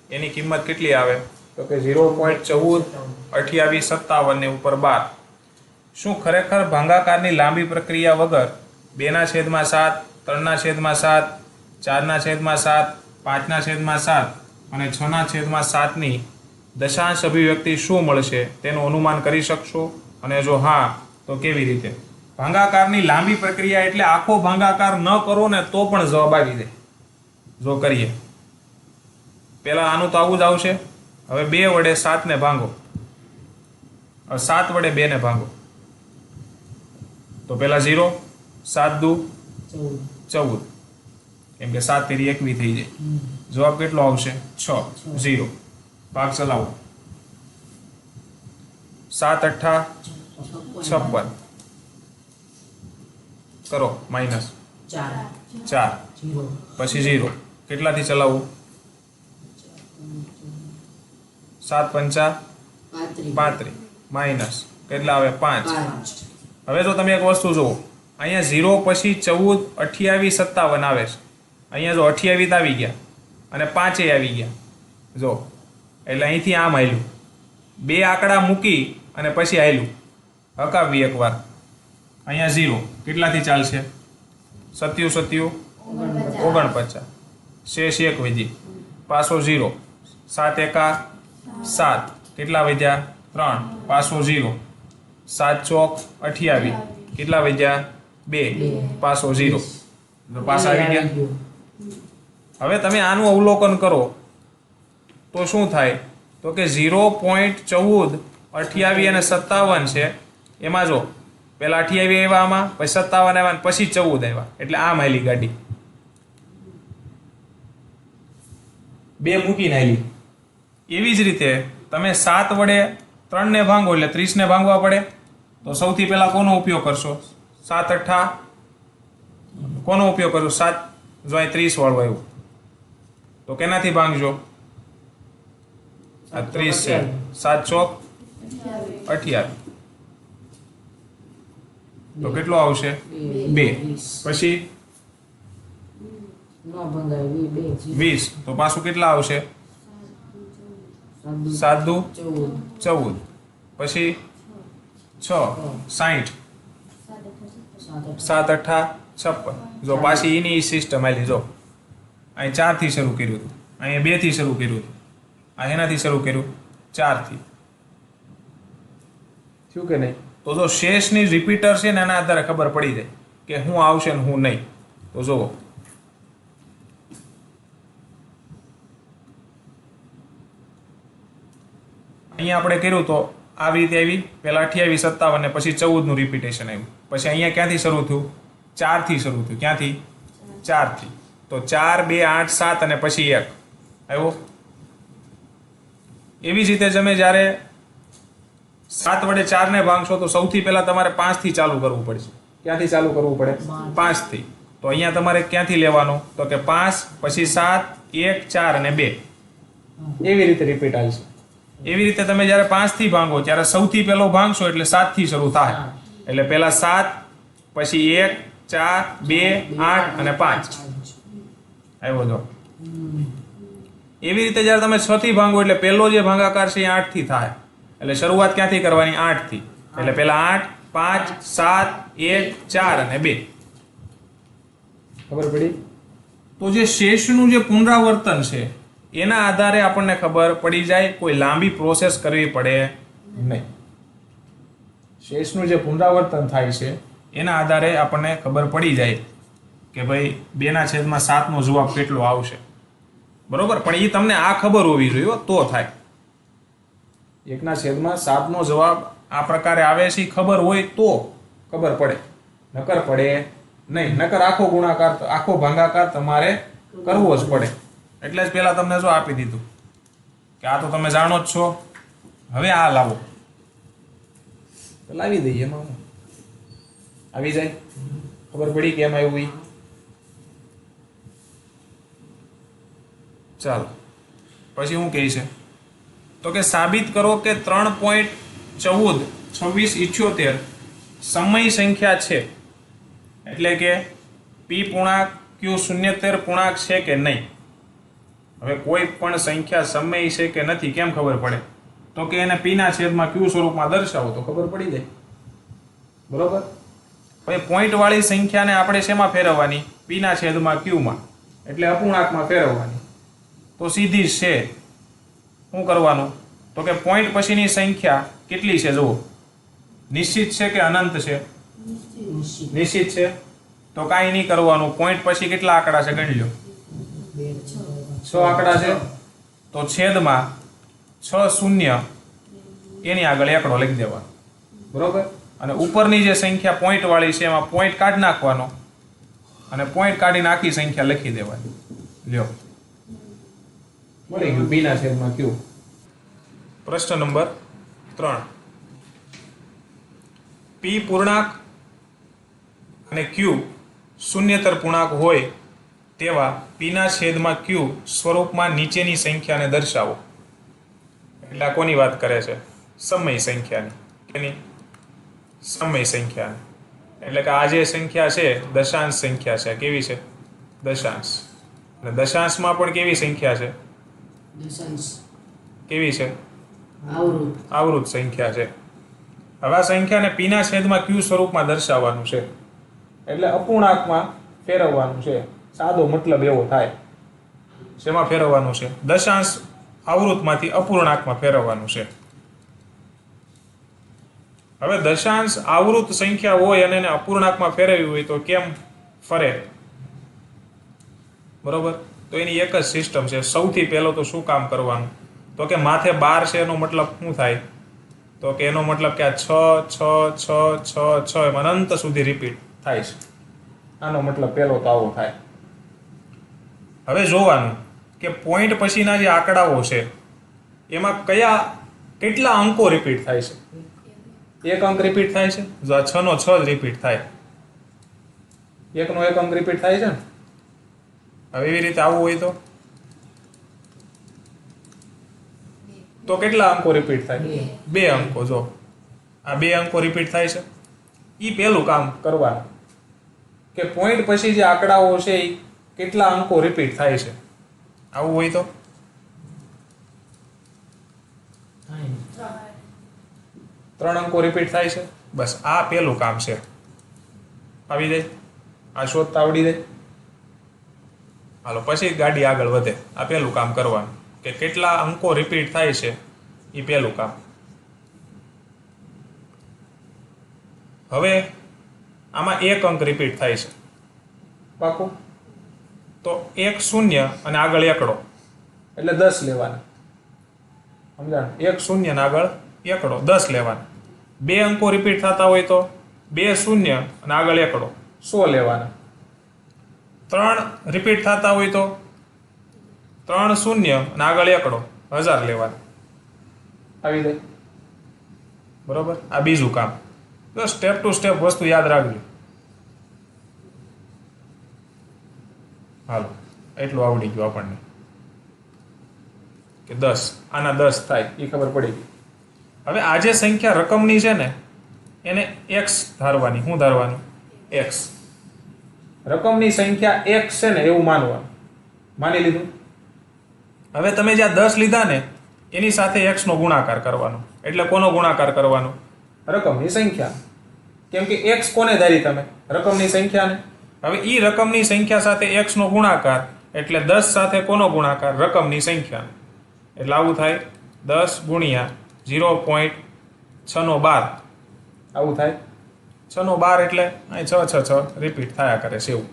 એની કિંમત કેટલી આવે? તો કે 0.14 28 57 ને ઉપર 12. શું ખરેખર ભાગાકારની લાંબી પ્રક્રિયા વગર 2/7 3/7 4/7 5/7 અને 6/7 ની દશાંશ અભિવ્યક્તિ શું મળશે તેનું અનુમાન કરી શકશો? અને જો હા તો કેવી રીતે? ભાગાકારની લાંબી પ્રક્રિયા એટલે આખો ભાગાકાર ન કરો ને તો પણ જવાબ આવી જાય. જો કરીએ પહેલા આનું તો આવું જ આવશે. હવે 2 વડે 7 ને ભાંગો, 7 વડે 2 ને ભાંગો તો પહેલા 0, 7 દુ 14, કેમ કે 7 તેરી 21 થઈ જાય. જવાબ કેટલો આવશે? 6. 0. ભાગ ચલાવો. 7 8 56 કરો માઇનસ 4 પછી 0. કેટલાથી ચલાવવું? 7 5 35 માઇનસ કેટલા આવે? 5. હવે જો તમે એક વસ્તુ જુઓ, અહીંયા 0 પછી 14 28 57 આવે છે. અહીંયા જો 28 આવી ગયા અને 5 આવી ગયા. જો એટલે અહીંથી આમ હાલ્યું, 2 આંકડા મૂકી અને પછી હાલ્યું, હકાવી એકવાર. અહીંયા 0 કેટલાથી ચાલશે? 77 49 શેષ 1 વધી, પાછો 0. 7 એકા 7 કેટલા વધ્યા? 3. પાછો 0. 7 ચોક 28 કેટલા વધ્યા? 2. પાછો 0. તો પાછા આવી ગયા. હવે તમે આનું અવલોકન કરો તો શું થાય? તો કે 0.14 28 અને 57 છે. એમાં જો પહેલા 28 આવ્યા, આમાં પછી 57 આવ્યા, પછી 14 આવ્યા, એટલે આમ હાલી ગાડી 2 મૂકીને હાલી. એવી જ રીતે તમે 7 વડે 3 ને ભાંગો એટલે 30 ને ભાંગવા પડે. તો સૌથી પહેલા કોનો ઉપયોગ કરશો? 7 8 કોનો ઉપયોગ કરશો? 7 જો અહીં 30 વાળું આવ્યું તો કેનાથી ભાંગજો? આ 30 છે. 7 ચોક 28 તો કેટલો આવશે? 2. પછી 20 તો પાછું કેટલા આવશે? 7 દુ 14 પછી 6 60 7 8 56. જો પાછી એની સિસ્ટમ આલી. જો અહીં 4 થી શરૂ કર્યું હતું, અહીંયા 2 થી શરૂ કર્યું હતું, આ એનાથી શરૂ કર્યું 4 થી. થયું કે નહીં? તો જો શેષની રિપીટર છે ને એના આધારે ખબર પડી જાય કે હું આવશે ને હું નહીં. તો જુઓ અહીંયા આપણે કર્યું તો આવી રીતે આવી, પહેલા 28 57 ને પછી 14 નું રિપીટેશન આવ્યું. પછી અહીંયા ક્યાંથી શરૂ થયું? 4 થી શરૂ થયું. ક્યાંથી? 4 થી. તો 4 2 8 7 અને પછી 1 આવ્યો. એવી જ રીતે તમે જ્યારે 7 વડે 4 ને ભાંગશો તો સૌથી પહેલા તમારે 5 થી ચાલુ કરવું પડશે. ક્યાંથી ચાલુ કરવું પડે? 5 થી. તો અહીંયા તમારે ક્યાંથી લેવાનો? તો કે 5 પછી 7 1 4 અને 2. એવી રીતે રિપીટ આવશે. એવી રીતે તમે જ્યારે 5 થી ભાંગો ત્યારે સૌથી પહેલો ભાંગશો એટલે 7 થી શરૂ થાય. એટલે પહેલા 7 પછી 1 4 2 8 અને 5 આવ્યો. જો એવી રીતે જ્યારે તમે 6 થી ભાંગો એટલે પહેલો જે ભાગાકાર છે એ 8 થી થાય. એટલે શરૂઆત ક્યાંથી કરવાની? 8 થી. એટલે પહેલા 8 5 7 1 4 અને 2. ખબર પડી? તો જે શેષનું જે પુનરાવર્તન છે એના આધારે આપણને ખબર પડી જાય, કોઈ લાંબી પ્રોસેસ કરવી પડે નહીં. શેષનું જે પુનરાવર્તન થાય છે એના આધારે આપણને ખબર પડી જાય કે ભાઈ 2/7 નો જવાબ કેટલો આવશે. બરોબર? પણ એ તમને આ ખબર હોવી જોઈએ તો થાય. 1/7 નો જવાબ આ પ્રકારે આવે છે ખબર હોય તો ખબર પડે, નકર પડે નહીં. નકર આખો ગુણાકાર આખો ભાગાકાર તમારે કરવો જ પડે. એટલે જ પહેલા તમને જો આપી દીધું કે આ તો તમે જાણો જ છો હવે આ લાવો તો લાવી દઈએ એમાં હું આવી જાય ખબર પડી કે એમાં એવું ઈ? ચાલો પછી શું કહે છે તો કે સાબિત કરો કે 3.142678 સમય સંખ્યા છે એટલે કે પી પૂર્ણાંક ક્યુ 70 પૂર્ણાંક છે કે નહીં. હવે કોઈ પણ સંખ્યા સમય છે કે નથી કેમ ખબર પડે તો કે એને પીના છેદમાં ક્યુ સ્વરૂપમાં દર્શાવો તો ખબર પડી જાય. બરોબર. હવે પોઈન્ટ વાળી સંખ્યાને આપણે શેમાં ફેરવવાની? પીના છેદમાં ક્યુમાં એટલે અપૂર્ણાંકમાં ફેરવવાની. તો સીધી જ છે. શું કરવાનું તો કે પોઈન્ટ પછીની સંખ્યા કેટલી છે જુઓ. નિશ્ચિત છે કે અનંત છે? નિશ્ચિત છે. તો કાંઈ નહીં કરવાનું. પોઈન્ટ પછી કેટલા આંકડા છે ગણી લો. 6 આંકડા છે. તો છેદમાં 6 શૂન્ય એની આગળ એકડો લખી દેવાનો. બરોબર. અને ઉપરની જે સંખ્યા પોઈન્ટ વાળી છે એમાં પોઈન્ટ કાઢી નાખવાનો અને પોઈન્ટ કાઢીને આખી સંખ્યા લખી દેવાની. લ્યો મળી ગયું પી ના છેદમાં ક્યુ. પ્રશ્ન નંબર 3. પી પૂર્ણાંક અને ક્યુ શૂન્યતર પૂર્ણાંક હોય તેવા પીના છેદમાં ક્યુ સ્વરૂપમાં નીચેની સંખ્યાને દર્શાવો. એટલે આ કોની વાત કરે છે? સમય સંખ્યાની. કેની? સમય સંખ્યાની. એટલે કે આ જે સંખ્યા છે દશાંશ સંખ્યા છે. કેવી છે? દશાંશ. અને દશાંશમાં પણ કેવી સંખ્યા છે?
દશાંશ
કેવી છે?
આવૃત
આવૃત સંખ્યા છે. હવે આ સંખ્યાને પીના છેદમાં ક્યુ સ્વરૂપમાં દર્શાવવાનું છે એટલે અપૂર્ણાંકમાં ફેરવવાનું છે. સાદો મતલબ એવો થાય. શેમાં ફેરવવાનું છે? દશાંશ આવૃતમાંથી અપૂર્ણાંકમાં ફેરવવાનું છે. હવે દશાંશ આવૃત સંખ્યા હોય અને એને અપૂર્ણાંકમાં ફેરવવી હોય તો કેમ ફરે? બરોબર. તો એની એક જ સિસ્ટમ છે. સૌથી પહેલો તો શું કામ કરવાનું તો કે માથે 12 છે એનો મતલબ શું થાય તો કે એનો મતલબ કે આ 6 6 6 6 6 એમાં અનંત સુધી રિપીટ થાય છે. આનો મતલબ પહેલો તો આવો થાય. હવે જોવાનું કે પોઈન્ટ પછીના જે આંકડાઓ છે એમાં કેટલા અંકો રિપીટ થાય છે? એક અંક રિપીટ થાય છે. જો આ 6 નો 6 જ રિપીટ થાય. 1 નો 1 અંક રિપીટ થાય છે ને. હવે એવી રીતે આવું હોય તો કેટલા અંકો રિપીટ થાય? 2 અંકો. જો આ 2 અંકો રિપીટ થાય છે. ઈ પહેલું કામ કરવાનું કે પોઈન્ટ પછી જે આંકડાઓ છે એ કેટલા અંકો રિપીટ થાય છે. આવું હોય તો 3 અંકો રિપીટ થાય છે. બસ આ પહેલું કામ છે. આવી જાય. આ શોધતા આવડી જાય. હાલો પછી ગાડી આગળ વધે. આ પહેલું કામ કરવાનું કે કેટલા અંકો રિપીટ થાય છે એ પહેલું કામ. હવે આમાં 1 અંક રિપીટ થાય છે. પાકું. તો 1 શૂન્ય અને આગળ એકડો એટલે 10 લેવાના. સમજાણ? 1 શૂન્ય અને આગળ એકડો 10 લેવાના. 2 અંકો રિપીટ થતા હોય તો 2 શૂન્ય અને આગળ એકડો 100 લેવાના. 3 રિપીટ થતા હોય તો 3 શૂન્ય અને આગળ એકડો 1000 લેવાના. આવી જાય. બરોબર. આ બીજું કામ. તો સ્ટેપ ટુ સ્ટેપ વસ્તુ યાદ રાખજો. હાલો એટલું આવડી ગયું આપણને કે 10 આના 10 થાય એ ખબર પડી ગઈ. હવે આ જે સંખ્યા રકમની છે ને એને x ધારવાની. શું ધારવાનું? x. રકમની સંખ્યા x છે ને એવું માનવાનું. માની લીધું. હવે તમે જ્યાં 10 લીધા ને એની સાથે x નો ગુણાકાર કરવાનો. એટલે કોનો ગુણાકાર કરવાનો? રકમની સંખ્યા. કેમ કે x કોને ધારી તમે? રકમની સંખ્યાને. હવે ઈ રકમની સંખ્યા સાથે x નો ગુણાકાર એટલે 10 સાથે કોનો ગુણાકાર? રકમની સંખ્યા. એટલે આવું થાય 10 ગુણ્યા 0.612 આવું થાય. 6/12 એટલે અહીં 6 6 6 રિપીટ થયા કરે છે એવું.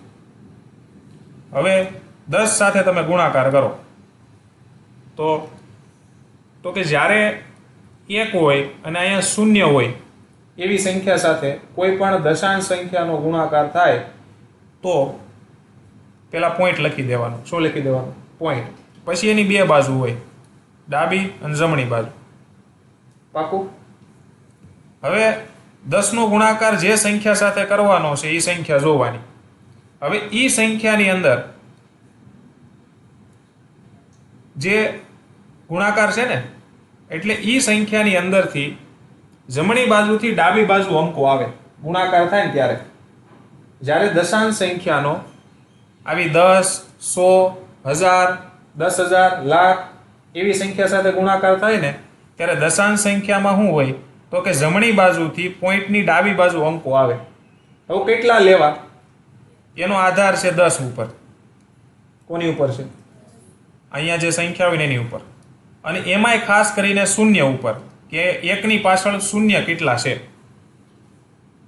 હવે 10 સાથે તમે ગુણાકાર કરો તો કે જ્યારે 1 હોય અને અહીંયા 0 હોય એવી સંખ્યા સાથે કોઈ પણ દશાંશ સંખ્યાનો ગુણાકાર થાય તો પેલા પોઈન્ટ લખી દેવાનું. શું લખી દેવાનું? પોઈન્ટ. પછી એની 2 બાજુ હોય, ડાબી અને જમણી બાજુ. પાકું? હવે 10 નો ગુણાકાર જે સંખ્યા સાથે કરવાનો છે એ સંખ્યા જોવાની. હવે એ સંખ્યાની અંદર જે ગુણાકાર છે ને એટલે એ સંખ્યાની અંદરથી જમણી બાજુથી ડાબી બાજુ અંકો આવે. ગુણાકાર થાય ને ત્યારે જ્યારે દશાંશ સંખ્યાનો આવી 10, 100, 1000, 10,000, લાખ એવી સંખ્યા સાથે ગુણાકાર થાય ને ત્યારે દશાંશ સંખ્યામાં શું હોય તો કે જમણી બાજુથી પોઈન્ટની ડાબી બાજુ અંકો આવે. હવે કેટલા લેવા એનો આધાર છે 10 ઉપર. કોની ઉપર છે? અહીંયા જે સંખ્યા હોય ને એની ઉપર. અને એમાંય ખાસ કરીને શૂન્ય ઉપર કે એકની પાછળ શૂન્ય કેટલા છે.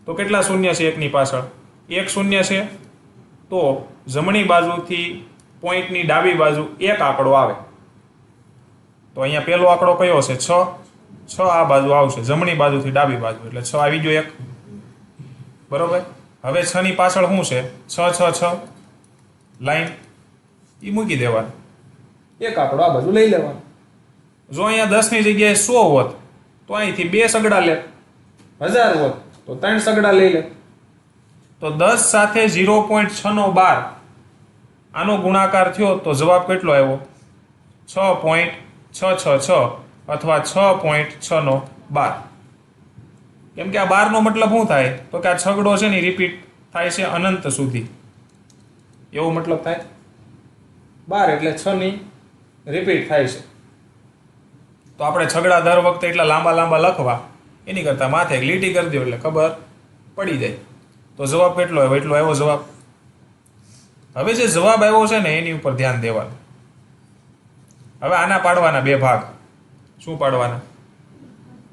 તો કેટલા શૂન્ય છે એકની પાછળ? 1 શૂન્ય છે તો જમણી બાજુથી પોઈન્ટની ડાબી બાજુ એક આંકડો આવે. તો અહીંયા પહેલો આંકડો કયો છે? 6. 6 આ બાજુ આવશે જમણી બાજુથી ડાબી બાજુ એટલે 6 આવી ગયો એક. બરોબર. હવે 6 ની પાછળ શું છે? 6, 6, 6 લાઈન એ મૂકી દેવાનું. એક આંકડો આ બાજુ લઈ લેવાનો. જો અહીંયા 10 ની જગ્યાએ 100 હોત તો અહીંથી 2 સગડા લે. 1000 હોત તો 3 સગડા લઈ લે. તો 10 સાથે 0.6 નો 12 આનો ગુણાકાર થયો તો જવાબ કેટલો આવ્યો? 6.666 અથવા 6.6 નો 12. કેમ કે આ 12 નો મતલબ શું થાય તો કે આ છગડો છે ને રિપીટ થાય છે અનંત સુધી. એવો મતલબ થાય. 12 એટલે 6 ની રિપીટ થાય છે. તો આપણે છગડા દર વખતે એટલા લાંબા લાંબા લખવા એની કરતાં માથે એક લીટી કરી દો એટલે ખબર પડી જાય. તો જવાબ કેટલો આવ્યો? એટલો આવ્યો જવાબ. હવે જે જવાબ આવ્યો છે ને એની ઉપર ધ્યાન દેવાનું. હવે આના પાડવાના 2 ભાગ. શું પાડવાના?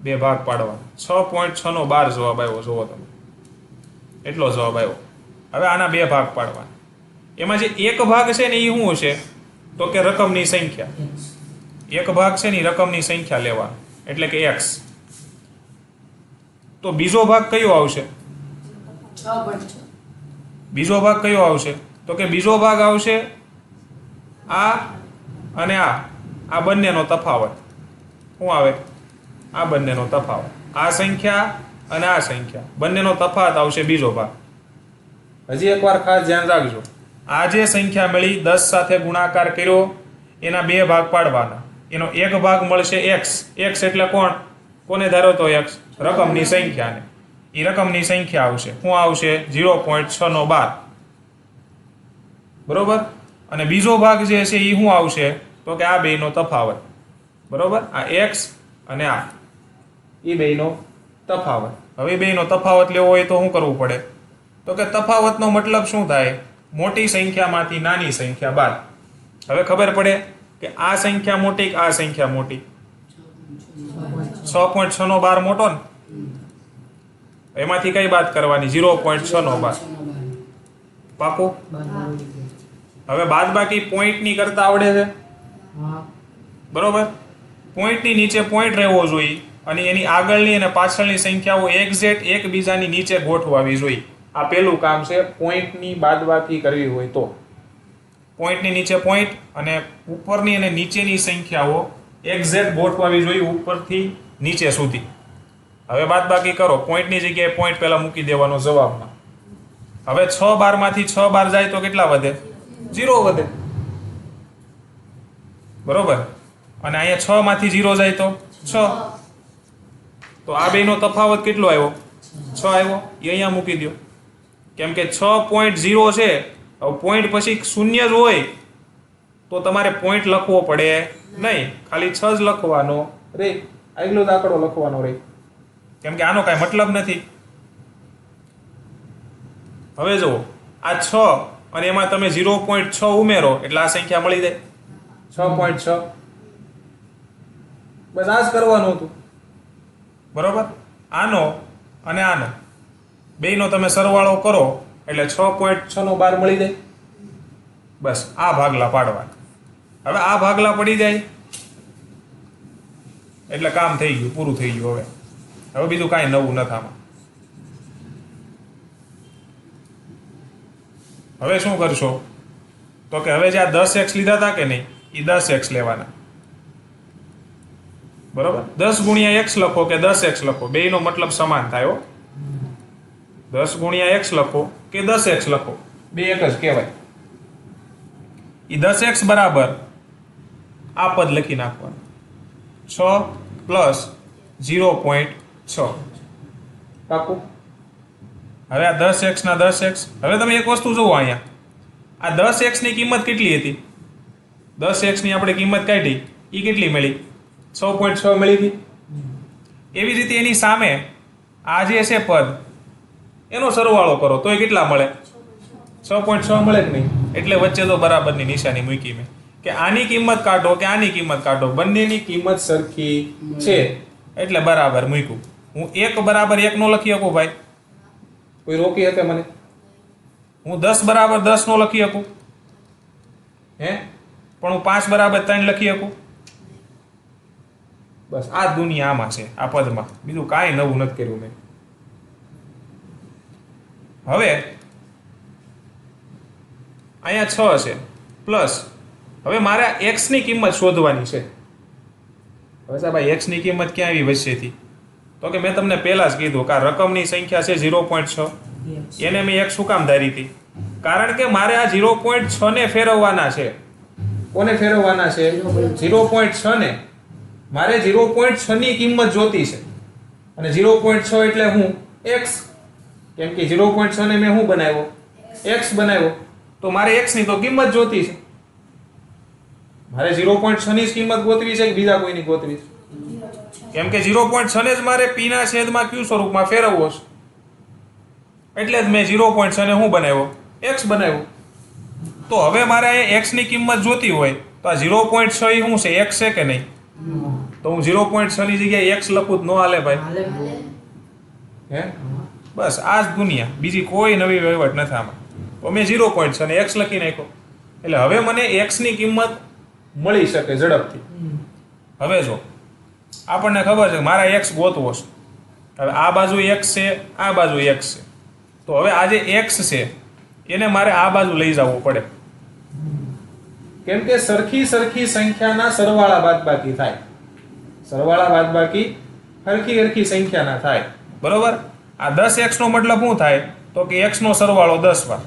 2 ભાગ પાડવાના. 6.6 નો 12 જવાબ આવ્યો. જુઓ તમે એટલો જવાબ આવ્યો. હવે આના 2 ભાગ પાડવાના. એમાં જે એક ભાગ છે ને એ શું છે તો કે રકમની સંખ્યા. એક ભાગ છે ને એ રકમની સંખ્યા લેવાનો એટલે કે x. તો બીજો ભાગ કયો આવશે?
6.6.
બીજો ભાગ કયો આવશે તો કે બીજો ભાગ આવશે આ અને આ બંનેનો તફાવત. શું આવે? આ બંનેનો તફાવત. આ સંખ્યા અને આ સંખ્યા બંનેનો તફાવત આવશે બીજો ભાગ. હજી એકવાર ખાસ ધ્યાન રાખજો. આ જે સંખ્યા મળી 10 સાથે ગુણાકાર કર્યો એના 2 ભાગ પાડવાના. એનો એક ભાગ મળશે x. x એટલે કોને ધારો તો x? રકમની સંખ્યાને. એ રકમની સંખ્યા આવશે. શું આવશે? 0.6 નો 12. બરોબર. અને બીજો ભાગ જે છે એ શું આવશે તો કે આ બેનો તફાવત. બરોબર. આ x અને આ એ બેનો તફાવત. હવે બેનો તફાવત લેવો હોય તો શું કરવું પડે તો કે તફાવતનો મતલબ શું થાય? મોટી સંખ્યામાંથી નાની સંખ્યા બાદ. હવે ખબર પડે કે આ સંખ્યા મોટી કે આ સંખ્યા મોટી? 6.6 નો 12 મોટો ને એમાંથી કઈ બાદ કરવાની? 0.6 નો 12. પાકું? હવે બાદબાકી પોઈન્ટની કરતા આવડે છે? બરોબર. પોઈન્ટની નીચે પોઈન્ટ રહેવો જોઈએ અને એની આગળની અને પાછળની સંખ્યાઓ એક્ઝેક્ટ એકબીજાની નીચે ગોઠવાવી જોઈએ. આ પહેલું કામ છે પોઈન્ટની બાદબાકી કરવી હોય તો. પોઈન્ટની નીચે પોઈન્ટ અને ઉપરની અને નીચેની સંખ્યાઓ એક્ઝેક્ટ ગોઠવાવી જોઈએ ઉપરથી નીચે સુધી. હવે બાદબાકી કરો. પોઈન્ટની જગ્યાએ પોઈન્ટ પહેલા મૂકી દેવાનો જવાબમાં. હવે 6 12 માંથી 6 12 જાય તો કેટલા વધે? 0 વધે. બરોબર. અને અહીંયા 6 માંથી 0 જાય તો 6. તો આ બેનો તફાવત કેટલો આવ્યો? 6 આવ્યો. એ અહીંયા મૂકી દો. કેમ કે 6.0 છે. હવે પોઈન્ટ પછી શૂન્ય જ હોય તો તમારે પોઈન્ટ લખવો પડે નહીં. ખાલી 6 જ લખવાનો રે. આગલો જ આંકડો લખવાનો રે. કેમ કે આનો કાંઈ મતલબ નથી. હવે જુઓ આ 6 અને એમાં તમે 0.6 ઉમેરો એટલે આ સંખ્યા મળી જાય 6.6. બસ આ જ કરવાનું હતું. બરોબર. આનો અને આનો બેયનો તમે સરવાળો કરો એટલે 6.6 નો 12 મળી જાય. બસ આ ભાગલા પાડવાના. હવે આ ભાગલા પડી જાય એટલે કામ થઈ ગયું, પૂરું થઈ ગયું. હવે બીજું કાંઈ નવું નથી આમાં. હવે શું કરશો તો કે હવે જે આ 10x લીધા હતા કે નહીં એ 10x લેવાના. બરોબર 10 ગુણ્યા x લખો કે 10x લખો બેયનો મતલબ સમાન થાય હો 10 ગુણ્યા x લખો કે 10x લખો બે એક જ કહેવાય ઈ 10x બરાબર આ પદ લખી નાખવાનું 6 પ્લસ 0.6 પાકું હવે આ 10x ના 10x હવે તમે એક વસ્તુ જુઓ અહીંયા આ 10x ની કિંમત કેટલી હતી 10x ની આપણે કિંમત કાઢી ઈ કેટલી મળી 6.6 મળી હતી એવી રીતે એની સામે આ જે છે પદ એનો સરવાળો કરો તોય કેટલા મળે 6.6 મળે કે નહીં એટલે વચ્ચે તો બરાબરની નિશાની મૂકી મેં કે આની કિંમત કાઢો કે આની કિંમત કાઢો બંનેની કિંમત સરખી છે એટલે બરાબર મૂક્યું હું 1 બરાબર 1 નો લખી શકું ભાઈ કોઈ રોકી શકે મને હું 10 બરાબર 10 નો લખી શકું હે પણ હું 5 બરાબર 3 લખી શકું બસ આ દુનિયા આમાં છે આ પદમાં બીજું કાંઈ નવું નથી કર્યું મેં હવે અહીંયા 6 છે પ્લસ હવે મારે x ની કિંમત શોધવાની છે હવે સાહેબ x ની કિંમત ક્યાં આવી વચ્ચેથી તો કે મેં તમને પહેલા જ કીધું કે આ રકમની સંખ્યા છે 0.6 એને મેં x શું કામ ધારી હતી કારણ કે મારે આ 0.6 ને ફેરવવાના છે કોને ફેરવવાના છે 0.6 ને મારે 0.6 ની કિંમત જોતી છે અને 0.6 એટલે હું x કેમ કે 0.6 ને મેં શું બનાવ્યો x બનાવ્યો તો મારે x ની તો કિંમત જોતી છે મારે 0.6 ની કિંમત ગોતવી છે કે બીજા કોઈની ગોતવી છે કેમ કે 0.6 ને જ મારે p ના છેદમાં q સ્વરૂપમાં ફેરવવો છે એટલે જ મેં 0.6 ને હું બનાવ્યો x બનાવ્યો તો હવે મારે અહીંયા x ની કિંમત જોતી હોય તો આ 0.6 એ શું છે x છે કે નહીં તો હું 0.6 ની જગ્યાએ x લખું તો ન હાલે ભાઈ હે બસ આ જ દુનિયા બીજી કોઈ નવી વહીવટ નથી આમાં તો મેં 0.6 ને x લખી નાખ્યો એટલે હવે મને x ની કિંમત મળી શકે ઝડપથી હવે જો આપણને ખબર છે મારા x ગોતવો છે હવે આ બાજુ x છે આ બાજુ x છે તો હવે આ જે x છે એને મારે આ બાજુ લઈ જવું પડે કેમ કે સરખી સંખ્યાના સરવાળા બાદબાકી થાય સરવાળા બાદબાકી હરખી સંખ્યાના થાય બરોબર આ 10x નો મતલબ શું થાય તો કે x નો સરવાળો 10 વાર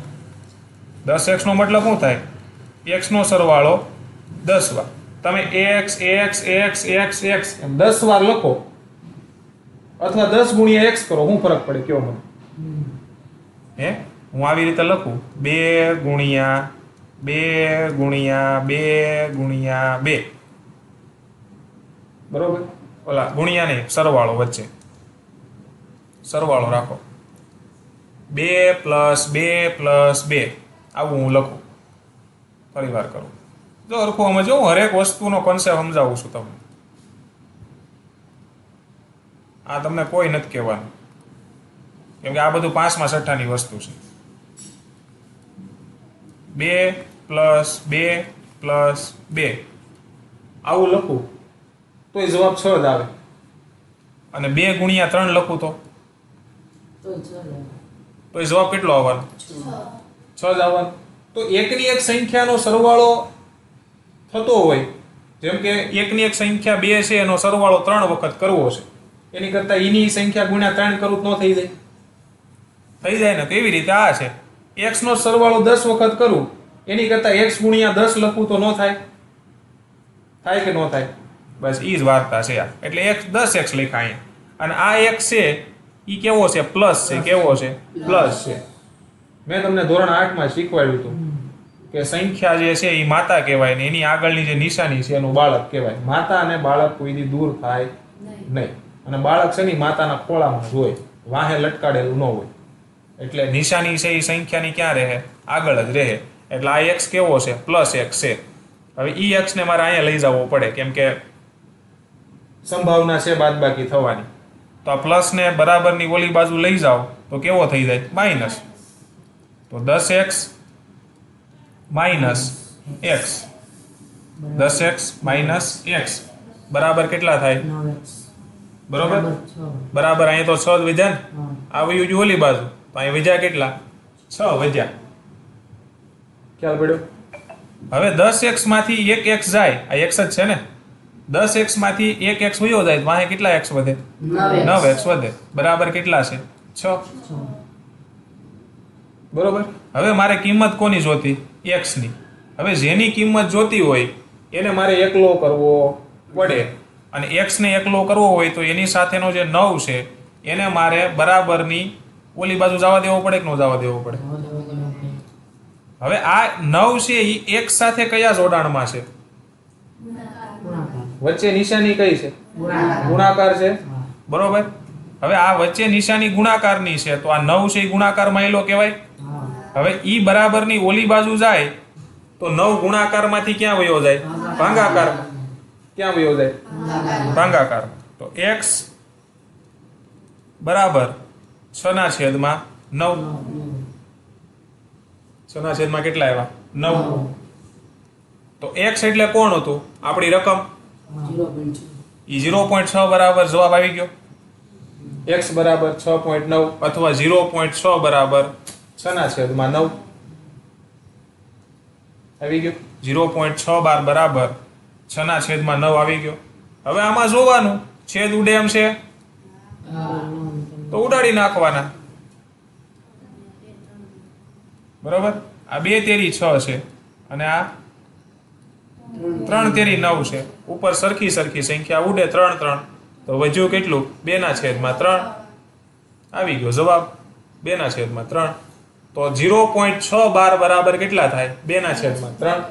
10x નો મતલબ શું થાય x નો સરવાળો 10 વાર તમે ax એમ 10 વાર લખો અથવા 10 ગુણ્યા x કરો શું ફરક પડે કયો મને હે હું આવી રીતે લખું 2 ગુણ્યા 2 ગુણ્યા 2 ગુણ્યા 2 બરોબર ઓલા ગુણ્યા નહીં સરવાળો વચ્ચે સરવાળો રાખો 2 + 2 + 2 આવું હું લખું ફરી વાર કરું જો હરખું સમજો હું હરેક વસ્તુનો કોન્સેપ્ટ સમજાવું છું તમને આ તમને કોઈ નથી કહેવાનું કેમ કે આ બધું 5મા 6ઠાની વસ્તુ છે 2 + 2 + 2 આવું લખું તો એ જવાબ 6 જ આવે અને 2 ગુણ્યા 3 લખું તો એ જવાબ કેટલો આવવાનો 6 જ આવવાનો તો એકની એક સંખ્યાનો સરવાળો થતો હોય જેમ કે એકની એક સંખ્યા 2 છે એનો સરવાળો 3 વખત કરવો છે એની કરતા એની સંખ્યા ગુણ્યા 3 કરું તો ન થઈ જાય ને કેવી રીતે આ છે x નો સરવાળો 10 વખત કરું એની કરતા x ગુણ્યા 10 લખું તો ન થાય કે ન થાય બસ ઈ જ વાર્તા છે આ એટલે x 10x લખ્યા અહીંયા અને આ x છે ઈ કેવો છે પ્લસ છે કેવો છે પ્લસ છે મેં તમને ધોરણ 8 માં શીખવાડ્યું હતું કે સંખ્યા જે છે એ માતા કહેવાય ને એની આગળની જે નિશાની છે એનું બાળક કહેવાય માતા અને બાળક કોઈથી દૂર થાય નહીં અને બાળક છે ને માતાના ખોળામાં જ હોય વાહે લટકાડેલું ન હોય એટલે નિશાની છે એ સંખ્યાની ક્યાં રહે આગળ જ રહે એટલે આ x કેવો છે પ્લસ x છે હવે ઈ x ને મારે અહીંયા લઈ જવો પડે કેમ કે સંભાવના છે બાદબાકી થવાની તો આ પ્લસ ને બરાબરની ઓલી બાજુ લઈ જાઓ તો કેવો થઈ જાય માઇનસ તો 10x - x 10x - x બરાબર કેટલા થાય બરોબર બરાબર અહીંયા તો 6 જ વધ્યા ને આવી ગયું ઓલી બાજુ તો અહીં વધ્યા કેટલા 6 વધ્યા ખ્યાલ પડ્યો હવે 10x માંથી એક x જાય આ x જ છે ને 10x માંથી 1x વયો જાય તો વાહે કેટલા x વધે? 9x વધે. બરાબર કેટલા છે? 6. બરોબર. હવે મારે કિંમત કોની જોતી? x ની. હવે જેની કિંમત જોતી હોય એને મારે એકલો કરવો પડે, અને x ને એકલો કરવો હોય તો એની સાથેનો જે 9 છે એને મારે બરાબરની ઓલી બાજુ જવા દેવો પડે કે ન જવા દેવો પડે? હવે આ 9 છે એ x સાથે કયા જોડાણમાં છે? વચ્ચે નિશાની કઈ છે? ગુણાકાર છે. બરોબર. હવે આ વચ્ચે નિશાની ગુણાકારની છે તો આ 9 છે એ ગુણાકારમાં એલો કહેવાય. હવે ઈ બરાબરની ઓલી બાજુ જાય તો 9 ગુણાકારમાંથી ક્યાં વયો જાય? ભાગાકારમાં. ક્યાં વયો જાય? ભાગાકારમાં. તો x બરાબર 6/9. 6/9 કેટલા આવ્યા? 9. તો x એટલે કોણ હતું? આપણી રકમ. 0.6 બરાબર જવાબ આવી ગયો. x બરાબર 6.9 અથવા 0.6 બરાબર 6/9 આવી ગયો. 0.6 બાર બરાબર 6/9 આવી ગયો. હવે આમાં જોવાનું છેદ ઉડે એમ છે તો ઉડાડી નાખવાના. બરોબર. આ 2 તેરી 6 છે અને આ 3 તેરી 9 છે. ઉપર સરખી સંખ્યા ઉડે 3 3 તો વધ્યું કેટલું? 2/3 આવી ગયો જવાબ. 2/3. તો 0.6 બાર બરાબર કેટલા થાય? 2/3.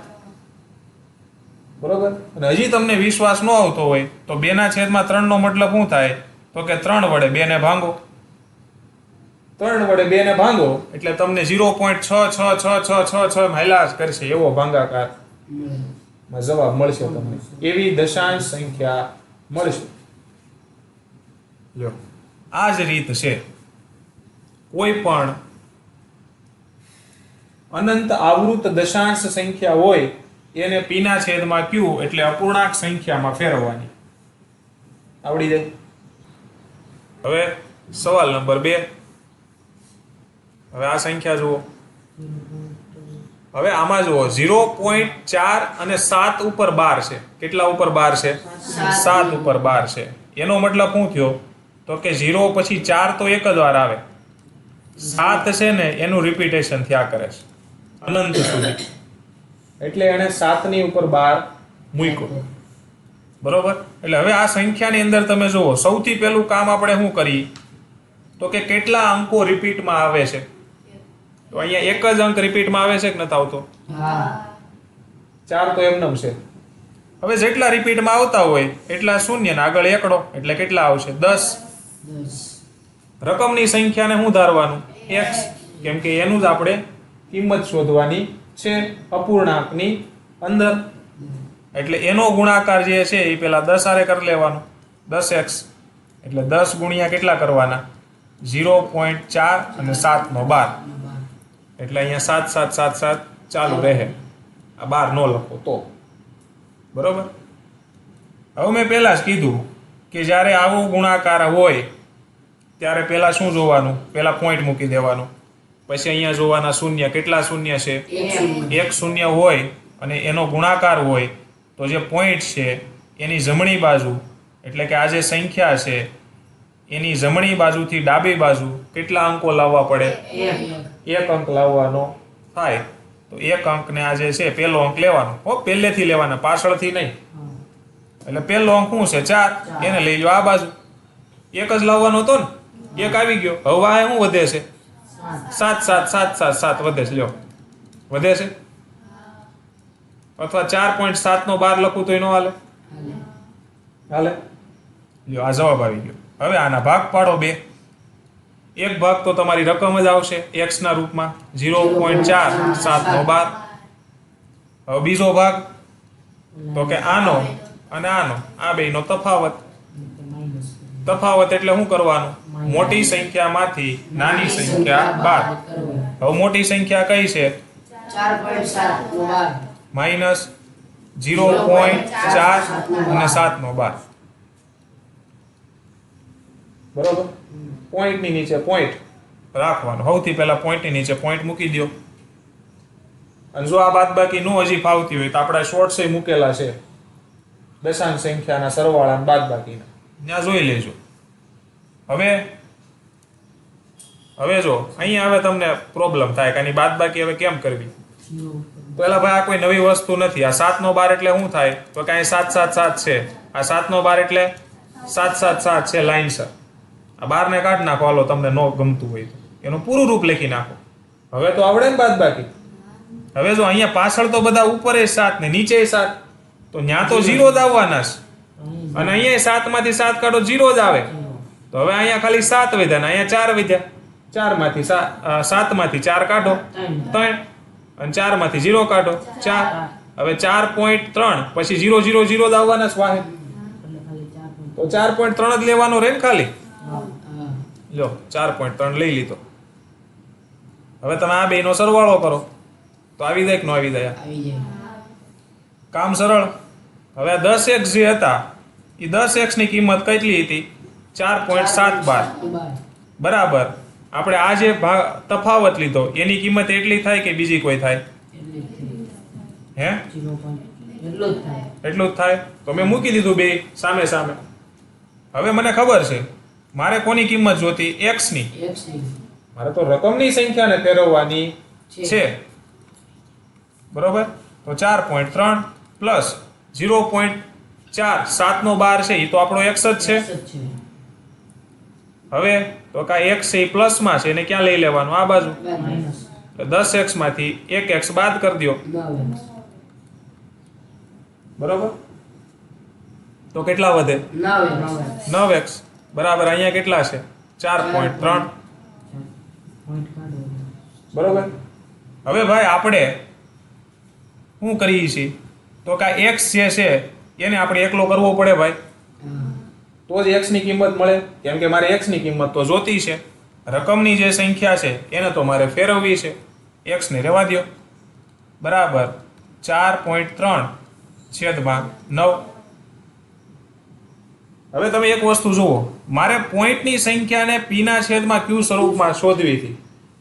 બરોબર. અને હજી તમને વિશ્વાસ ન આવતો હોય તો 2/3 નો મતલબ શું થાય? તો કે 3 વડે 2 ને ભાંગો. 3 વડે 2 ને ભાંગો એટલે તમને 0.66666 હાલ્યા જ કરશે એવો ભાગાકાર જવાબ મળશે તમને. એવી દશાંશ સંખ્યા મળશે. જો આ જ રીત છે. કોઈ પણ અનંત આવૃત દશાંશ સંખ્યા હોય એને p ના છેદમાં q એટલે અપૂર્ણાંક સંખ્યામાં ફેરવવાની. આવડી જાય. હવે સવાલ નંબર 2. હવે આ સંખ્યા જુઓ. હવે આમાં જુઓ 0.4 અને 7 ઉપર 12 છે. કેટલા ઉપર 12 છે? 7 ઉપર 12 છે. એનો મતલબ શું થયો? તો કે 0 પછી 4 તો એક જ વાર આવે. 7 છે ને એનું રિપીટેશન થયા કરે છે અનંત સુધી. એટલે એને 7 ની ઉપર 12 મૂક્યો. બરોબર. એટલે હવે આ સંખ્યાની અંદર તમે જુઓ સૌથી પહેલું કામ આપણે શું કરી તો કે કેટલા અંકો રિપીટમાં આવે છે? તો અહીંયા એક જ અંક રિપીટમાં આવે છે કે નથી આવતો? 4 તો એમનેમ છે. હવે જેટલા રિપીટમાં આવતા હોય એટલા શૂન્ય ને આગળ એકડો એટલે કેટલા આવશે? 10. રકમની સંખ્યાને શું ધારવાનું? x. કેમ કે એનું જ આપણે કિંમત શોધવાની છે અપૂર્ણાંકની અંદર. એટલે એનો ગુણાકાર જે છે એ પેલા 10 આરે કરી લેવાનો. 10x એટલે 10 ગુણ્યા કેટલા કરવાના? 0.4 અને 7/12 એટલે અહીંયા 7 7 7 7 ચાલુ રહે. આ 12 નો લખો તો. બરોબર. હવે મેં પહેલા જ કીધું કે જ્યારે આવો ગુણાકાર હોય ત્યારે પહેલા શું જોવાનું? પહેલા પોઈન્ટ મૂકી દેવાનું. પછી અહીંયા જોવાના શૂન્ય. કેટલા શૂન્ય છે? એક શૂન્ય હોય અને એનો ગુણાકાર હોય તો જે પોઈન્ટ છે એની જમણી બાજુ એટલે કે આ જે સંખ્યા છે એની જમણી બાજુથી ડાબી બાજુ કેટલા અંકો લાવવા પડે? એક અંક લાવવાનો થાય. તો એક અંકને આ જે છે પહેલો અંક લેવાનો. પહેલેથી લેવાના, પાછળથી નહીં. એટલે પહેલો અંક શું છે? 4. એને લઈ લો આ બાજુ. એક જ લાવવાનો હતો ને, એક આવી ગયો. હવે આ શું વધે છે? 7 7 7 7 7 વધે છે. લ્યો વધે છે. અથવા 4.7 નો 12 લખું તો નો હાલે? હાલે. લ્યો આ જવાબ આવી ગયો. હવે આના ભાગ પાડો 2. એક ભાગ તો તમારી રકમ જ આવશે x ના રૂપમાં 0.4 7/12. હવે બીજો ભાગ તો કે આનો અને આનો, આ બેયનો તફાવત. તફાવત એટલે શું કરવાનું? મોટી સંખ્યામાંથી નાની સંખ્યા બાદ. હવે મોટી સંખ્યા કઈ છે?
4.7
માઇનસ 0.4 અને 7/12. બરોબર. પોઈન્ટની નીચે પોઈન્ટ રાખવાનો. સૌથી પહેલા પોઈન્ટની નીચે પોઈન્ટ મૂકી દો. અને જો આ બાદબાકી નો હજી ફાવતી હોય તો આપણા શોર્ટ્સ મૂકેલા છે. દશાંશ સંખ્યાના સરવાળા અને બાદબાકીના ત્યાં જોઈ લેજો. હવે જો અહીંયા હવે તમને પ્રોબ્લેમ થાય કે આની બાદબાકી હવે કેમ કરવી. તો એલા ભાઈ આ કોઈ નવી વસ્તુ નથી. આ 7 નો 12 એટલે શું થાય તો કે અહીં 7 7 7 છે. આ 7 નો 12 એટલે 7 7 7 છે લાઈનસર. આ 12 ને કાઢી નાખો હાલો, તમને ન ગમતું હોય તો એનું પૂરું રૂપ લખી નાખો. હવે તો આવડે ને બાદબાકી. હવે જો અહીંયા પાછળ તો બધા ઉપર 7 ને નીચે 7, તો ત્યાં તો 0 જ આવવાના છે. અને અહીંયા 7 માંથી 7 કાઢો 0 જ આવે. તો હવે અહીંયા ખાલી 7 વધ્યા ને અહીંયા 4 વધ્યા. 4 માંથી 7 માંથી 4 કાઢો 3, અને 4 માંથી 0 કાઢો 4. હવે 4.3 પછી 0 0 0 જ આવવાના છે વાહે. તો 4.3 જ લેવાનો રહે ને ખાલી. લો 4.3 લઈ લીધો. હવે તમે આ બેનો સરવાળો કરો તો આવી જાય કે ન આવી જાય?
આવી જાય.
કામ સરળ. હવે આ 10x જે હતા એ 10x ની કિંમત કેટલી હતી? 4.712 બરાબર. આપણે આ જે તફાવત લીધો એની કિંમત એટલી થાય કે બીજી કોઈ થાય? હે, એટલું જ થાય. તો મેં મૂકી દીધું બે સામે સામે. હવે મને ખબર છે મારે કોની કિંમત જોતી? x ની. મારે તો રકમની સંખ્યાને ફેરવવાની છે, બરોબર. તો 4.3 પ્લસ 0.4 7 નો 12 છે એ તો આપણો x જ છે. હવે તો કા x છે એ પ્લસમાં છે એને ક્યાં લઈ લેવાનું? આ બાજુ. 10x માંથી 1x બાદ કરી દો, બરોબર. તો કેટલા વધે? 9x. બરાબર. અહીંયા કેટલા છે? 4.3. બરોબર. હવે ભાઈ આપણે શું કરીએ છીએ તો કા x જે છે એને આપણે એકલો કરવો પડે ભાઈ, તો જ x ની કિંમત મળે. કેમ કે મારે x ની કિંમત તો જોતી છે. રકમની જે સંખ્યા છે એને તો મારે ફેરવવી છે. x ને રહેવા દો. બરાબર. 4.3 છેદમાં 9. હવે તમે એક વસ્તુ જુઓ, મારે પોઈન્ટની સંખ્યાને p ના છેદમાં q સ્વરૂપમાં શોધવી હતી,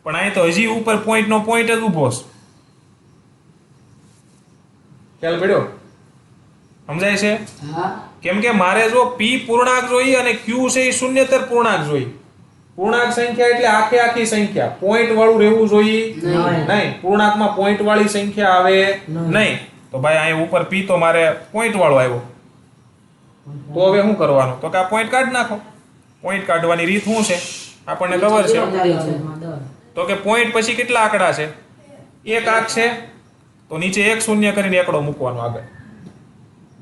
પણ અહીં તો હજી ઉપર પોઈન્ટનો પોઈન્ટ જ ઊભો છે. ખ્યાલ પડ્યો? સમજાય છે? કેમ કે મારે જો p પૂર્ણાંક જોઈએ અને q છે એ શૂન્યતર પૂર્ણાંક જોઈએ. પૂર્ણાંક સંખ્યા એટલે આખે આખી સંખ્યા, પોઈન્ટ વાળું રહેવું જોઈએ નહીં. પૂર્ણાંકમાં પોઈન્ટ વાળી સંખ્યા આવે નહીં. તો ભાઈ અહીં ઉપર p તો મારે પોઈન્ટ વાળો આવ્યો. તો હવે શું કરવાનું? તો કે આ પોઈન્ટ કાઢી નાખો. પોઈન્ટ કાઢવાની રીત શું છે આપણને ખબર છે. તો કે પોઈન્ટ પછી કેટલા આંકડા છે? એક આંક છે તો નીચે 1 શૂન્ય કરીને એકડો મૂકવાનો આગળ.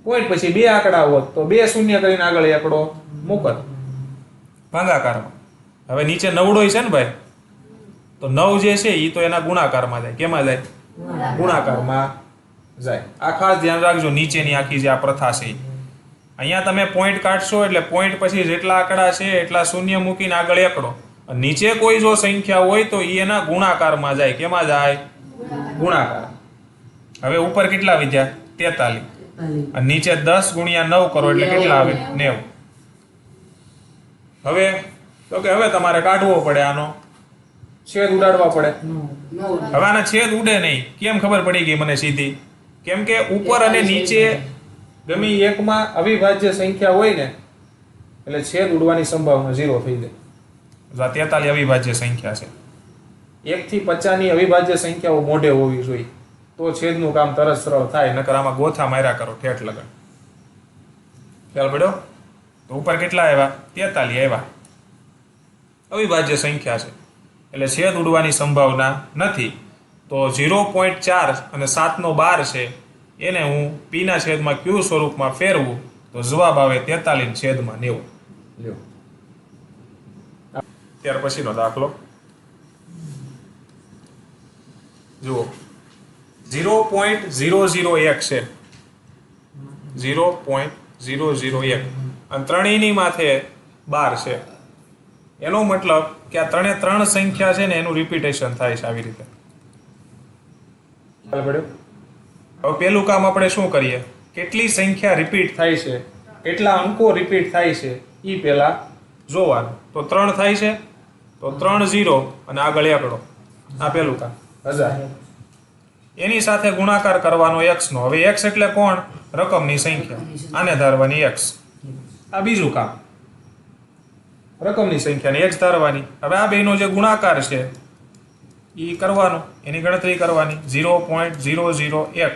પોઈન્ટ પછી 2 આંકડા હોત તો 2 શૂન્ય કરીને આગળ એકડો મૂકત ભાગાકારમાં. હવે નીચે નવડો છે ને ભાઈ, તો 9 જે છે એ તો એના ગુણાકારમાં જાય. કેમાં જાય? ગુણાકારમાં જાય. આ ખાસ ધ્યાન રાખજો. નીચેની આખી જે આ પ્રથા છે અહીંયા તમે પોઈન્ટ કાઢશો એટલે પોઈન્ટ પછી જેટલા આંકડા છે એટલા શૂન્ય મૂકીને આગળ એકડો. નીચે કોઈ જો સંખ્યા હોય તો એ એના ગુણાકારમાં જાય. કેમાં જાય? ગુણાકાર. હવે ઉપર કેટલા વિદ્યા? 43. અને નીચે 10 ગુણ્યા 9 કરો એટલે કેટલા આવે? 90. હવે તો કે હવે તમારે કાઢવો પડે આનો છેદ ઉડાડવા પડે. હવે આના છેદ ઉડે નહીં. કેમ ખબર પડી ગઈ મને સીધી? કેમ કે ઉપર અને નીચે ગમે એકમાં અવિભાજ્ય સંખ્યા હોય ને એટલે છેદ ઉડવાની સંભાવના 0 થઈ જાય. 43 અવિભાજ્ય સંખ્યા છે. 1 થી 50 ની અવિભાજ્ય સંખ્યાઓ મોઢે હોવી જોઈએ તો છેદનું કામ તરત સરળ થાય. નકર આમાં ગોથા માર્યા કરો ઠેઠ લગન. ખ્યાલ પડ્યો? તો ઉપર કેટલા આવ્યા? 43 આવ્યા. અવિભાજ્ય સંખ્યા છે એટલે છેદ ઉડવાની સંભાવના નથી. તો 0.4 અને 7 નો 12 છે એને હું p ના છેદમાં q સ્વરૂપમાં ફેરવું તો જવાબ આવે 43 છેદમાં 90. લ્યો ત્યાર પછીનો દાખલો જુઓ. 0.001 છે. 0.001 અને ત્રણેયની માથે 12 છે. એનો મતલબ કે આ ત્રણે ત્રણ સંખ્યા છે ને એનું રિપીટેશન થાય છે આવી રીતે. હવે પેલું કામ આપણે શું કરીએ? કેટલી સંખ્યા રિપીટ થાય છે, કેટલા અંકો રિપીટ થાય છે એ પહેલા જોવાનું. તો 3 થાય છે તો 3 0 અને આગળ એકડો. આ પેલું કામ 1000. એની સાથે ગુણાકાર કરવાનો x નો. હવે x એટલે કોણ? રકમની સંખ્યા આને ધારવાની x. આ બીજું કામ, રકમની સંખ્યાને x ધારવાની. હવે આ બેનો જે ગુણાકાર છે એ કરવાનો, એની ગણતરી કરવાની. 0.001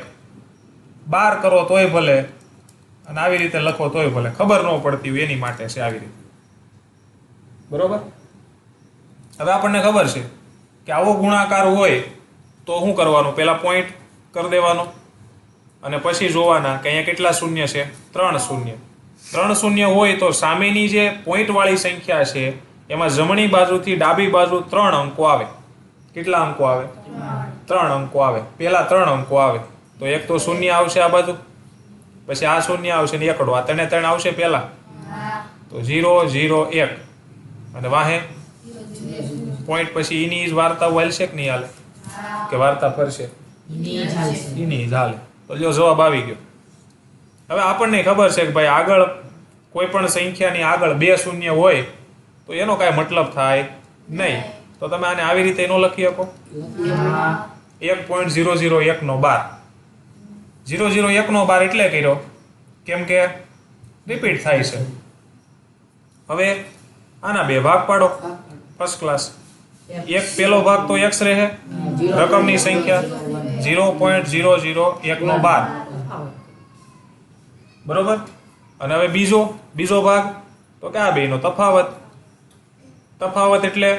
બાર કરો તોય ભલે અને આવી રીતે લખો તોય ભલે, ખબર ન પડતી હોય એની માટે છે આવી રીતે. બરોબર. હવે આપણને ખબર છે કે આવો ગુણાકાર હોય તો શું કરવાનું, પહેલા પોઈન્ટ કરી દેવાનો અને પછી જોવાના કે અહીંયા કેટલા શૂન્ય છે, 3 શૂન્ય. 3 શૂન્ય હોય તો સામેની જે પોઈન્ટ વાળી સંખ્યા છે એમાં જમણી બાજુથી ડાબી બાજુ 3 અંકો આવે. કેટલા અંકો આવે? 3 અંકો આવે. પહેલા 3 અંકો આવે તો એક તો શૂન્ય આવશે આ બાજુ, પછી આ શૂન્ય આવશે ને એકડો, આ 3 આવશે પહેલા, તો 0 0 1 અને વાહે પોઈન્ટ. પછી એની જ વાર્તા હાલશે કે નહીં હાલે, કે વાર્તા ફરશે? એની જ હાલે. તો જો જવાબ આવી ગયો. હવે આપણને ખબર છે કે ભાઈ આગળ કોઈ પણ સંખ્યાની આગળ 2 શૂન્ય હોય તો એનો કાંઈ મતલબ થાય નહીં. તો તમે આને આવી રીતે એનો લખી શકો 1.001 નો બાર. 001 નો બાર એટલે કર્યો કેમ કે રિપીટ થાય છે. હવે આના 2 ભાગ પાડો, ફર્સ્ટ ક્લાસ. એક પહેલો ભાગ તો x રહે, રકમની સંખ્યા 0.001 નો બાર. બરોબર. અને હવે બીજો ભાગ તો કે આ બેનો તફાવત. તફાવત એટલે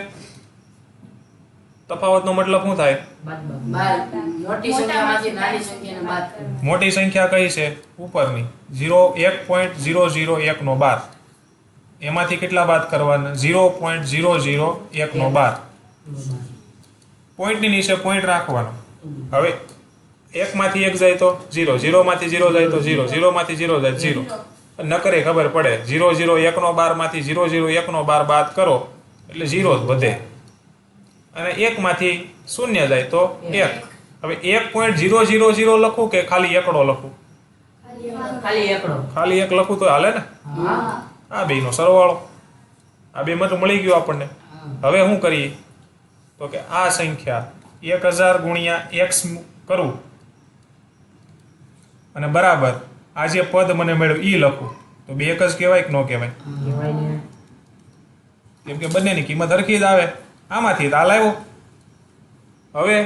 તફાવતનો મતલબ શું થાય?
મોટી સંખ્યામાંથી નાની સંખ્યાને બાદ કરવી.
મોટી સંખ્યા કઈ છે? ઉપરની 1.001 નો બાર. એમાંથી કેટલા બાદ કરવાના? 0.001 નો બાર. પોઈન્ટની નીચે પોઈન્ટ રાખવાનો. હવે 1 માંથી 1 જાય તો 0, 0 માંથી 0 જાય તો 0, 0 માંથી 0 જાય 0. નકરે ખબર પડે 001 નો બાર માંથી 001 નો બાર બાદ કરો એટલે 0 જ વધે. અને 1 માંથી 0 જાય તો 1. હવે 1.000 લખું કે ખાલી એકડો લખું? ખાલી 1 લખું તો હાલે ને? આ બેનો સરવાળો. આ બેમાં તો મળી ગયો આપણને. હવે શું કરીએ તો કે આ સંખ્યા 1000 ગુણ્યા x કરું અને બરાબર આ જે પદ મને મળ્યું એ લખું તો 2 એક જ કહેવાય કે ન કહેવાય? કેમ કે બંનેની કિંમત હરખી જ આવે. આમાંથી તાલ આવ્યો. હવે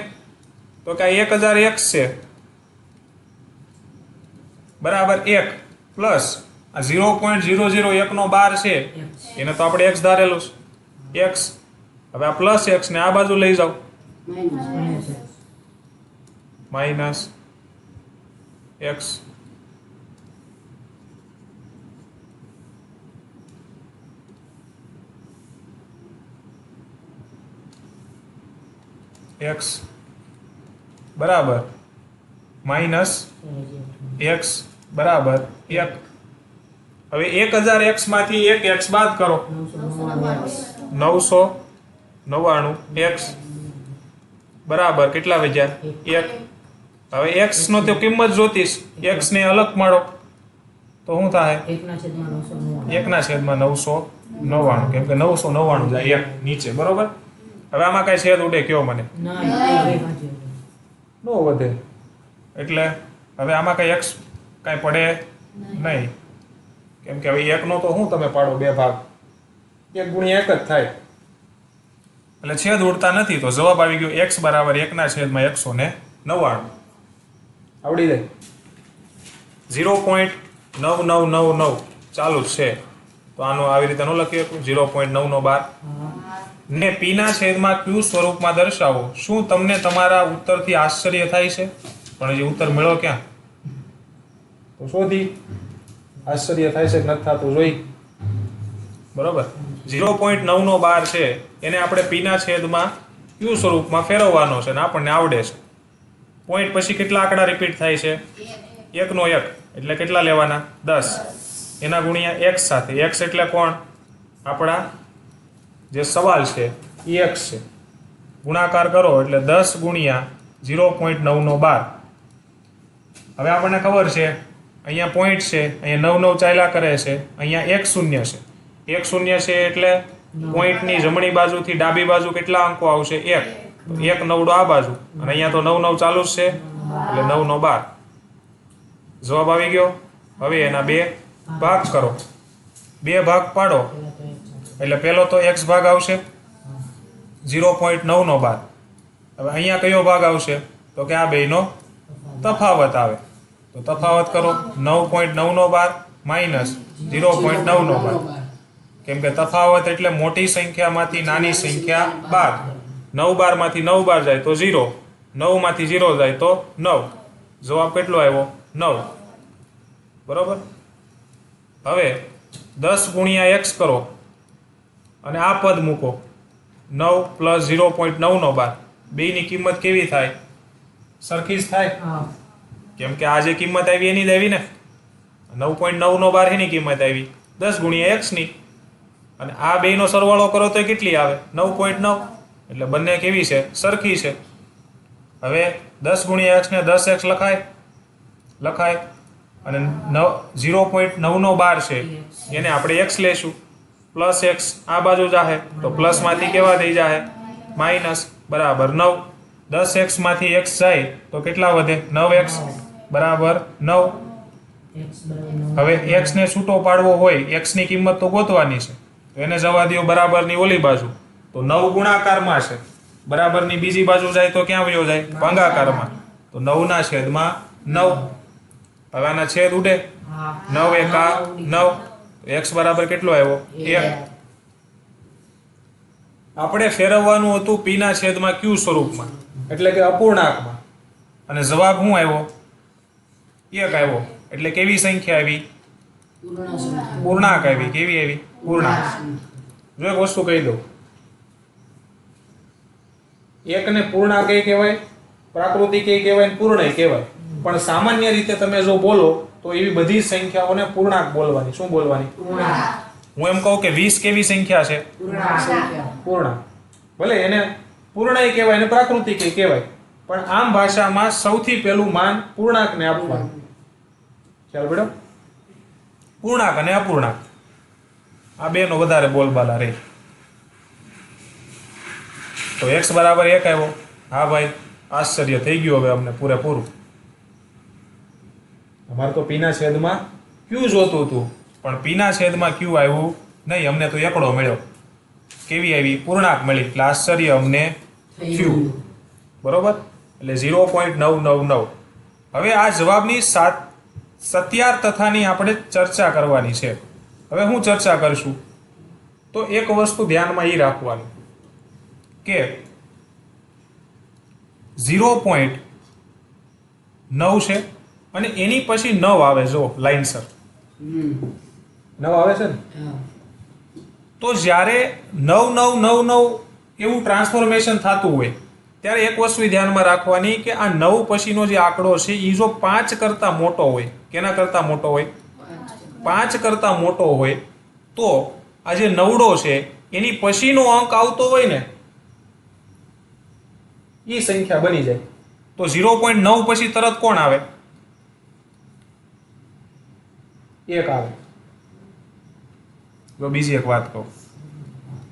તો કે 1000x છે બરાબર 1 પ્લસ આ 0.001 નો બાર છે એને તો આપણે x ધારેલું છે x. હવે આ પ્લસ x ને આ બાજુ લઈ જાઓ, માઇનસ x. x બરાબર માઇનસ x બરાબર 1. હવે 1000x માંથી 1x બાદ કરો, 999x બરાબર કેટલા વધ્યા? 1. હવે x નો તો કિંમત જોતીશ, x ને અલગ પાડો તો શું થાય? 1/999, કેમ કે 999 જાય 1 નીચે. બરોબર. હવે આમાં કઈ છેદ ઉડે કયો મને? નો વધે. એટલે હવે આમાં કઈ x કઈ પડે નહીં, કેમ કે હવે 1 નો તો શું તમે પાડો 2 ભાગ, 1 ગુણ્યા 1 જ થાય. એટલે છેદ ઉડતા નથી તો જવાબ આવી ગયો x બરાબર 1/199. આવડી જાય. 0.9999 ચાલુ જ છે તો આનું આવી રીતે ન લખી શકું 0.9 નો બાર ને p ના છેદમાં q સ્વરૂપમાં દર્શાવો. શું તમને તમારા ઉત્તરથી આશ્ચર્ય થાય છે? પણ હજી ઉત્તર મળ્યો ક્યાં? તો શોધી. આશ્ચર્ય થાય છે કે નથી થતું જોઈ. બરોબર. 0.9 નો બાર છે એને આપણે p ના છેદમાં q સ્વરૂપમાં ફેરવવાનો છે ને આપણને આવડે છે. પોઈન્ટ પછી કેટલા આંકડા રિપીટ થાય છે? 1 નો 1 એટલે કેટલા લેવાના? 10. એના ગુણ્યા x સાથે. x એટલે કોણ? આપણા જે સવાલ છે એ x છે. ગુણાકાર કરો એટલે 10 ગુણ્યા 0.9 નો બાર. હવે આપણને ખબર છે અહીંયા પોઈન્ટ છે, અહીંયા 9 9 ચાલ્યા કરે છે, અહીંયા 1 શૂન્ય છે. 1 શૂન્ય છે એટલે પોઈન્ટની જમણી બાજુથી ડાબી બાજુ કેટલા અંકો આવશે? 1. તો 1 9 આ બાજુ અને અહીંયા તો 9 9 ચાલુ જ છે એટલે 9 નો 12. જવાબ આવી ગયો. હવે એના બે ભાગ કરો. બે ભાગ પાડો એટલે પહેલો તો x ભાગ આવશે 0.9 નો બાર. હવે અહીંયા કયો ભાગ આવશે તો કે આ બેનો તફાવત આવે. તો તફાવત કરો 9.9 નો બાર માઇનસ 0.9 નો બાર. કેમ કે તફાવત એટલે મોટી સંખ્યામાંથી નાની સંખ્યા બાદ. 9 બારમાંથી 9 બાર જાય તો 0, 9 માંથી 0 જાય તો 9. જવાબ કેટલો આવ્યો? 9. બરોબર. હવે 10 ગુણ્યા x કરો અને આ પદ મૂકો. 9 પ્લસ 0.9 નો બાર. બેની કિંમત કેવી થાય? સરખી જ થાય. કેમ કે આ જે કિંમત આવી એની જ આવી ને. 9.9 નો બાર એની કિંમત આવી 10 ગુણ્યા x ની. અને આ બેનો સરવાળો કરો તો કેટલી આવે? 9.9. એટલે બંને કેવી છે? સરખી છે. હવે 10 ગુણ્યા x ને 10x લખાય અને 0.9 નો બાર છે એને આપણે x લેશું. પ્લસ x આ બાજુ જાહે તો પ્લસ માંથી કેવા થઈ જાહે? માઇનસ. બરાબર 9. 10x માંથી x જાય તો કેટલા વધે? 9x બરાબર 9. હવે x ને છૂટો પાડવો હોય, x ની કિંમત તો ગોતવાની છે, તો એને જવા દો બરાબરની ઓલી બાજુ. તો 9 ગુણાકારમાં છે, બરાબરની બીજી બાજુ જાય તો ક્યાં વયો જાય? ભાગાકારમાં. તો 9 ના છેદમાં 9. હવે આના છેદ ઉડે. 9 એકા 9. x બરાબર કેટલો આવ્યો? 1. આપણે ફેરવવાનું હતું p ના છેદમાં q સ્વરૂપમાં, એટલે કે અપૂર્ણાંકમાં, અને જવાબ શું આવ્યો? 1 આવ્યો. એટલે કેવી સંખ્યા આવી? પૂર્ણાંક આવી. કેવી આવી? પૂર્ણાંક. જો એક વસ્તુ કહી દઉં, એકને પૂર્ણાંક કહેવાય, પ્રાકૃતિક કહેવાય, પૂર્ણ કહેવાય. પણ સામાન્ય રીતે તમે જો બોલો તો એવી બધી સંખ્યાઓને પૂર્ણાંક બોલવાની. શું બોલવાની? હું એમ કહું કે 20 કેવી સંખ્યા છે? પૂર્ણાંક. ભલે એને પૂર્ણ કહેવાય અને પ્રાકૃતિક કહેવાય, પણ આમ ભાષામાં સૌથી પહેલું માન પૂર્ણાંકને આપવાનું. ખ્યાલ પડ્યો? પૂર્ણાંક અને અપૂર્ણાંક આ બેનો વધારે બોલબાલા રહે. તો x બરાબર 1 આવ્યો. હા ભાઈ, આશ્ચર્ય થઈ ગયું હવે અમને પૂરેપૂરું. અમારે તો p ના છેદમાં q જોતું હતું, પણ p ના છેદમાં q આવ્યું નહીં. અમને તો એકડો મળ્યો. કેવી આવી? પૂર્ણાંક મળી. એટલે આશ્ચર્ય અમને થયું. બરોબર. એટલે 0.999. હવે આ જવાબની સત્યાર્થતાની આપણે ચર્ચા કરવાની છે. હવે હું ચર્ચા કરશું તો એક વસ્તુ ધ્યાનમાં એ રાખવાનું કે 0.9 છે અને એની પછી 9 આવે. જો લાઈનસર 9 આવે છે ને, તો જ્યારે 9999 એવું ટ્રાન્સફોર્મેશન થતું હોય ત્યારે એક વસ્તુ ધ્યાનમાં રાખવાની કે આ 9 પછીનો જે આંકડો છે એ જો 5 કરતા મોટો હોય. કેના કરતા મોટો હોય? 5 કરતા મોટો હોય તો આ જે નવડો છે એની પછીનો અંક આવતો હોય ને એ સંખ્યા બની જાય. તો 0.9 પછી તરત કોણ આવે? 1 આવે. જો બીજી એક વાત કહું,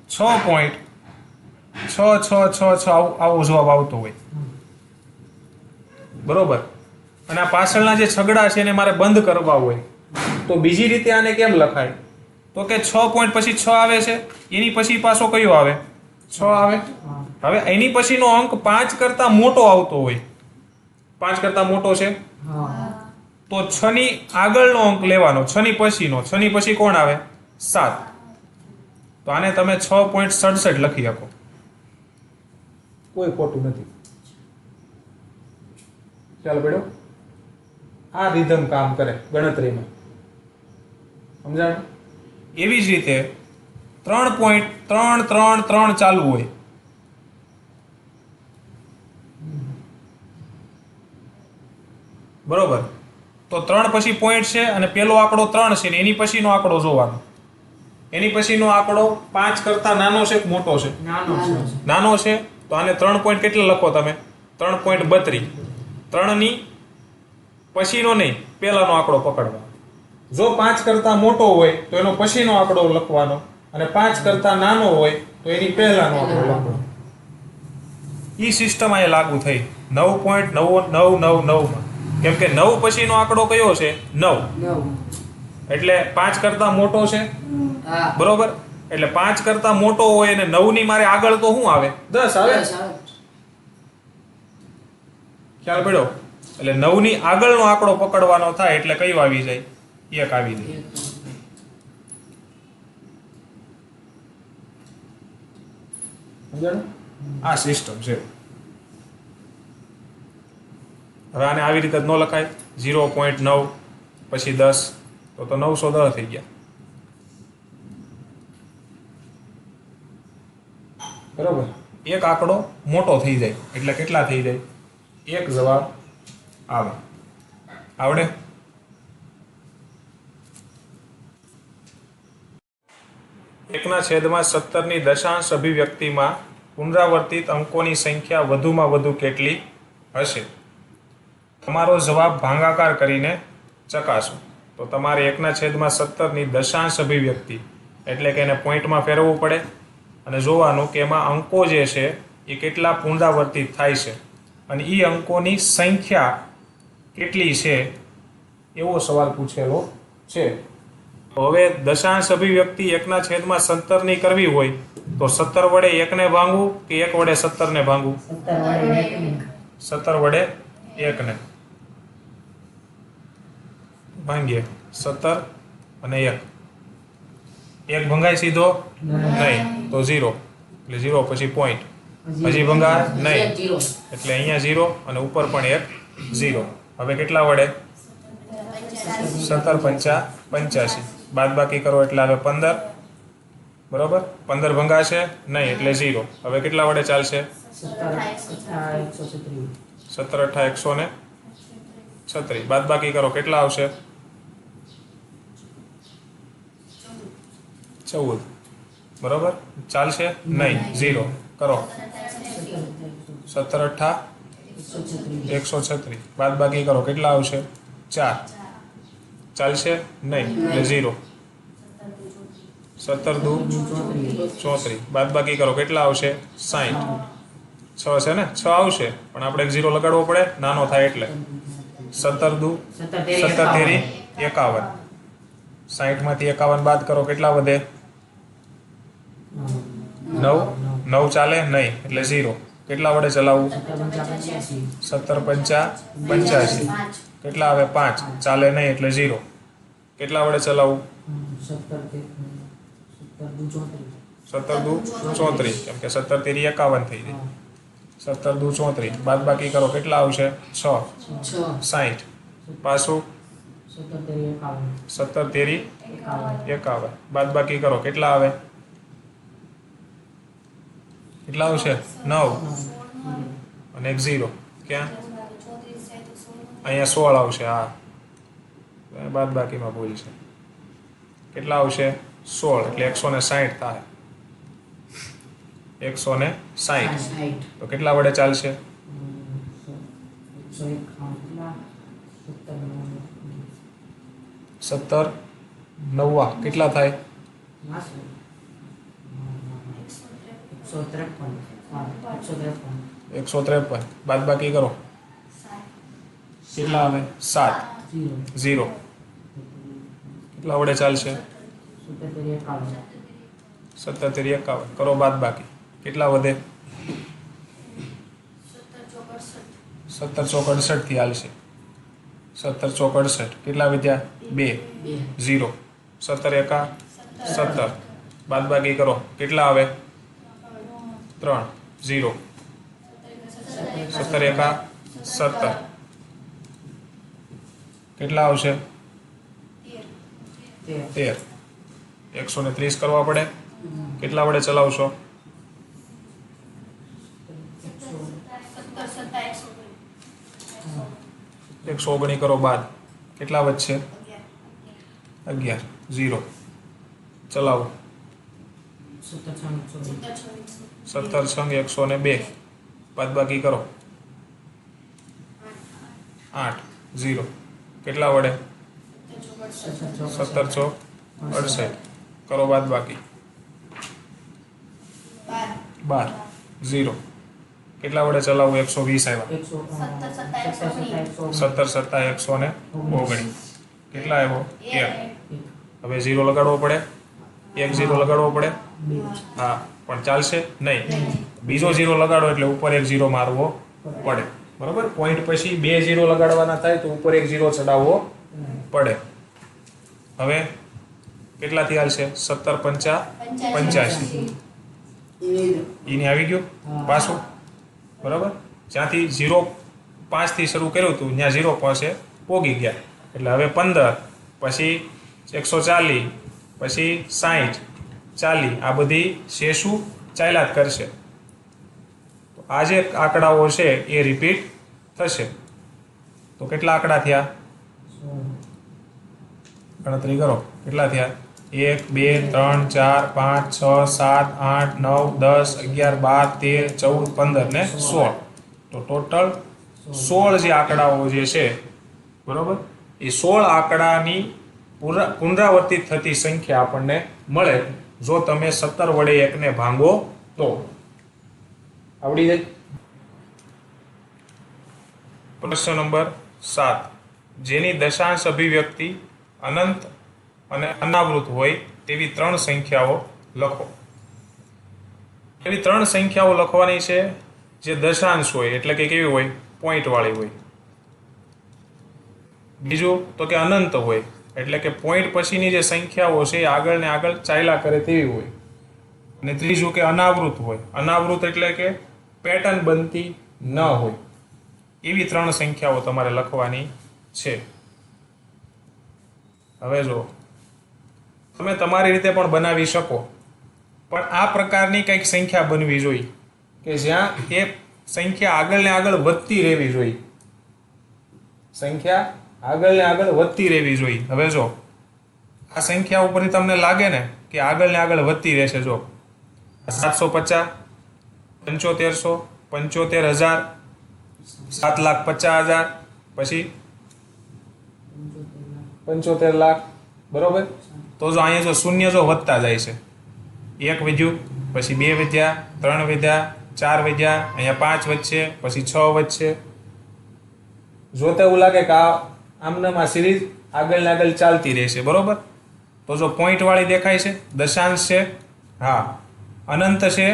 6.6666 આવો જવાબ આવતો હોય. બરોબર. અને આ પાછળના જે છગડા છે એને મારે બંધ કરવા હોય તો બીજી રીતે આને કેમ લખાય? તો કે 6 પોઈન્ટ પછી 6 આવે છે, એની પછી પાછો કયો આવે? 6 આવે. હવે એની પછીનો અંક 5 કરતા મોટો આવતો હોય. 5 કરતા મોટો છે તો 6 ની આગળનો અંક લેવાનો, 6 ની પછીનો. 6 ની પછી કોણ આવે? 7. તો આને તમે 6.67 લખી શકો. કોઈ ખોટું નથી. ચાલો બેડો, આ રિધમ કામ કરે ગણતરીમાં. સમજાણ? એવી જ રીતે 3.333 ચાલુ હોય. બરોબર. તો 3 પછી પોઈન્ટ છે અને પેલો આંકડો 3 છે ને એની પછીનો આંકડો જોવાનો. એની પછીનો આંકડો 5 કરતા નાનો છે કે મોટો છે? નાનો છે. તો આને 3 પોઈન્ટ કેટલા લખો તમે? 3.32. 3 ની પછીનો નહીં, પહેલાનો આંકડો પકડવાનો. જો 5 કરતા મોટો હોય તો એનો પછીનો આંકડો લખવાનો, અને 5 કરતા નાનો હોય તો એની પહેલાનો આંકડો લખવાનો. ઈ સિસ્ટમ આ લાગુ થઈ 9.999 માં. કેમ કે 9 પછીનો આંકડો કયો છે 9,
9.
એટલે 5 કરતા મોટો છે,
હા.
બરોબર. એટલે 5 કરતા મોટો હોય અને 9 ની મારે આગળ તો શું આવે 10 આવે.
10 આવે.
ખ્યાલ પડ્યો? એટલે 9 ની આગળનો આંકડો પકડવાનો થાય એટલે કયો આવી જાય? 1 આવી જાય. સમજાણું? આ સિસ્ટમ છે. હવે આને આવી રીતે જ ન લખાય. 0.9 પછી 10 તો 910 થઈ ગયા. બરોબર. એક આંકડો મોટો થઈ જાય એટલે કેટલા થઈ જાય? 1 જવાબ આવે. આવડે? એકના છેદમાં 17 ની દશાંશ અભિવ્યક્તિમાં પુનરાવર્તિત અંકોની સંખ્યા વધુમાં વધુ કેટલી હશે? તમારો જવાબ ભાગાકાર કરીને ચકાસો. તો તમારે 1/17 ની દશાંશ અભિવ્યક્તિ એટલે કે એને પોઈન્ટમાં ફેરવવું પડે અને જોવાનું કે એમાં અંકો જે છે એ કેટલા પુનરાવર્તિત થાય છે અને એ અંકોની સંખ્યા કેટલી છે એવો સવાલ પૂછેલો છે. તો હવે દશાંશ અભિવ્યક્તિ 1/17 ની કરવી હોય તો 17 વડે 1 ને ભાંગવું કે 1 વડે 17 ને ભાંગવું? 17 વડે 1 ને ભાંગીએ. 17 અને 1 ભંગાય સીધો? નહીં. તો 0 એટલે 0 પછી પોઈન્ટ. હજી ભંગાય નહીં
0.
એટલે અહીંયા 0 અને ઉપર પણ 1 0. હવે કેટલા વડે? 17 પંચા 85. બાદ બાકી કરો એટલે આવે 15. બરોબર. 15 ભંગાશે નહીં એટલે 0. હવે કેટલા વડે ચાલશે? 17 18 136. બાદ બાકી કરો કેટલા આવશે? 14. બરોબર. ચાલશે નહીં 0 કરો. 17 18 136. બાદ બાકી કરો કેટલા આવશે? 4. ચાલશે નહીં એટલે 0. 17 દુ 34. બાદ બાકી કરો કેટલા આવશે? 60. 6 છે ને? 6 આવશે પણ આપણે 0 લગાડવો પડે નાનો થાય એટલે. 17 દુ 17 તેરી 51. 60 માંથી 51 બાદ કરો કેટલા વધે? 9 ચાલે નહીં એટલે 0. કેટલા વડે ચલાવવું? 17 પંચા 85. કેટલા આવે? 5. ચાલે નહીં એટલે 0. કેટલા વડે ચલાવવું? 17 દુ 34. કેમ કે 17 તેરી 51 થઈ જાય. 17 દુ 34. બાદ બાકી કરો કેટલા આવશે? 6 60. પાછું 17 તેરી 51. બાદ બાકી કરો કેટલા આવે? કેટલા આવશે? 9 અને 1 0. ક્યાં? અહીંયા 16 આવશે. હા, બાદ બાકીમાં ભૂલ છે. કેટલા આવશે? 16 એટલે 160 થાય. 160. તો કેટલા વડે ચાલશે? 17 9 કેટલા થાય? 153. બાદ બાકી કરો કેટલા આવે? 7 0. કેટલા વડે ચાલશે? 17 તેરી 51. કરો બાદ બાકી કેટલા વધે? 17 ચોક 68 થી હાલશે. 17 ચોક 68. કેટલા વધ્યા? 2 0. 17 એકા 17. બાદ બાકી કરો કેટલા આવે? 3 0. 17 એકા 17. કેટલા આવશે? 13. 130 કરવા પડે. કેટલા વડે ચલાવશો? 119 કરો બાદ કેટલા વધશે? 11 0. ચલાવો. 17 સંગ 102. બાદ બાકી કરો 8 0. કેટલા વડે? 17 ચોક 68. કરો બાદ બાકી 12 0. કેટલા વડે ચલાવવું? 120 આવ્યા.
17
17 7 119 કેટલા આવ્યો? 1. હવે 0 લગાડવો પડે, 1 0 લગાડવો પડે. હા, પણ ચાલશે નહીં. બીજો 0 લગાડો એટલે ઉપર 1 0 મારવો પડે. બરોબર? પોઈન્ટ પછી 2 0 લગાડવાના થાય તો ઉપર 1 0 ચડાવવો પડે. હવે કેટલાથી હાલશે? 17 5 85 ઈને આવી ગયું પાછું. બરાબર? જ્યાંથી 0 5 થી શરૂ કર્યું હતું ત્યાં 0 પાસે પોગી ગયા. એટલે હવે 15 પછી 140 પછી 60 40 આ બધી શેષું ચાલ્યા જ કરશે. તો આ જે આંકડાઓ છે એ રિપીટ થશે. તો કેટલા આંકડા થયા? ગણતરી કરો કેટલા થયા? 1 2 3 4 5 6 7 8 9 10 11 12 13 14 15 ને 16. તો ટોટલ 16 જે આંકડાઓ જે છે, બરોબર, એ 16 આંકડાની પુનરાવર્તિત થતી સંખ્યા આપણને મળે જો તમે 17 વડે 1 ને ભાંગો તો. આવડી જાય? પ્રશ્ન નંબર 7. જેની દશાંશ અભિવ્યક્તિ અનંત અને અનાવૃત હોય તેવી 3 સંખ્યાઓ લખો. એવી 3 સંખ્યાઓ લખવાની છે જે દશાંશ હોય, એટલે કે કેવી હોય? પોઈન્ટ વાળી હોય. બીજું તો કે અનંત હોય, એટલે કે પોઈન્ટ પછીની જે સંખ્યાઓ છે એ આગળ ને આગળ ચાલ્યા કરે તેવી હોય. અને ત્રીજું કે અનાવૃત હોય. અનાવૃત એટલે કે પેટર્ન બનતી ન હોય. એવી 3 સંખ્યાઓ તમારે લખવાની છે. હવે જો તમે તમારી રીતે પણ બનાવી શકો, પણ આ પ્રકારની કંઈક સંખ્યા બનવી જોઈએ કે જ્યાં એ સંખ્યા આગળ ને આગળ વધતી રહેવી જોઈએ. સંખ્યા આગળ ને આગળ વધતી રહેવી જોઈએ. હવે જો આ સંખ્યા ઉપરથી તમને લાગે ને કે આગળ ને આગળ વધતી રહેશે. જો 750 7500 75000 7,50,000 પછી 75 લાખ. બરોબર? તો જો અહીંયા જો શૂન્ય જો વધતા જાય છે, 1 વધ્યું, પછી 2 વધ્યા, 3 વધ્યા, 4 વધ્યા, અહીંયા 5 વધશે, પછી 6 વધશે. જોતા એવું લાગે કે આમનામ આ સિરીઝ આગળ ને આગળ ચાલતી રહેશે. બરોબર? તો જો પોઈન્ટ વાળી દેખાય છે, દશાંશ છે, હા, અનંત છે,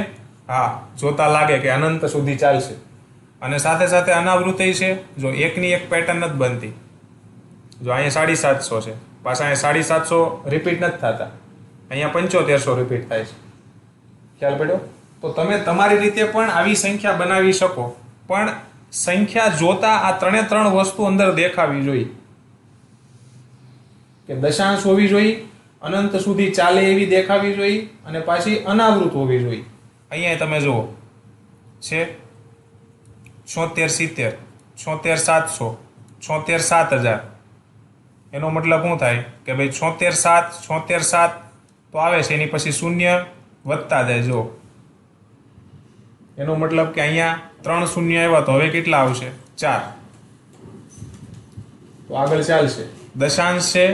હા, જોતા લાગે કે અનંત સુધી ચાલશે. અને સાથે સાથે અનાવૃત્તિ છે, જો એકની એક પેટર્ન નથી બનતી. જો અહીંયા 750 છે, પાછા અહીંયા 750 રિપીટ નથી થતા, અહીંયા 7500 રિપીટ થાય છે. ખ્યાલ પડ્યો? તો તમે તમારી રીતે પણ આવી સંખ્યા બનાવી શકો, પણ સંખ્યા જોતા આ 3 વસ્તુ અંદર દેખાવી જોઈએ કે દશાંશ હોવી જોઈએ, અનંત સુધી ચાલે એવી દેખાવી જોઈએ, અને પાછી અનાવૃત હોવી જોઈએ. અહીંયા તમે જુઓ છે 76 70 76 700 7000. એનો મતલબ શું થાય કે ભાઈ 76 તો આવે છે, એની પછી શૂન્ય વધતા જાય. જો એનો મતલબ કે અહીંયા 3 શૂન્ય આવ્યા તો હવે કેટલા આવશે? 4. તો આગળ ચાલશે. દશાંશ છે,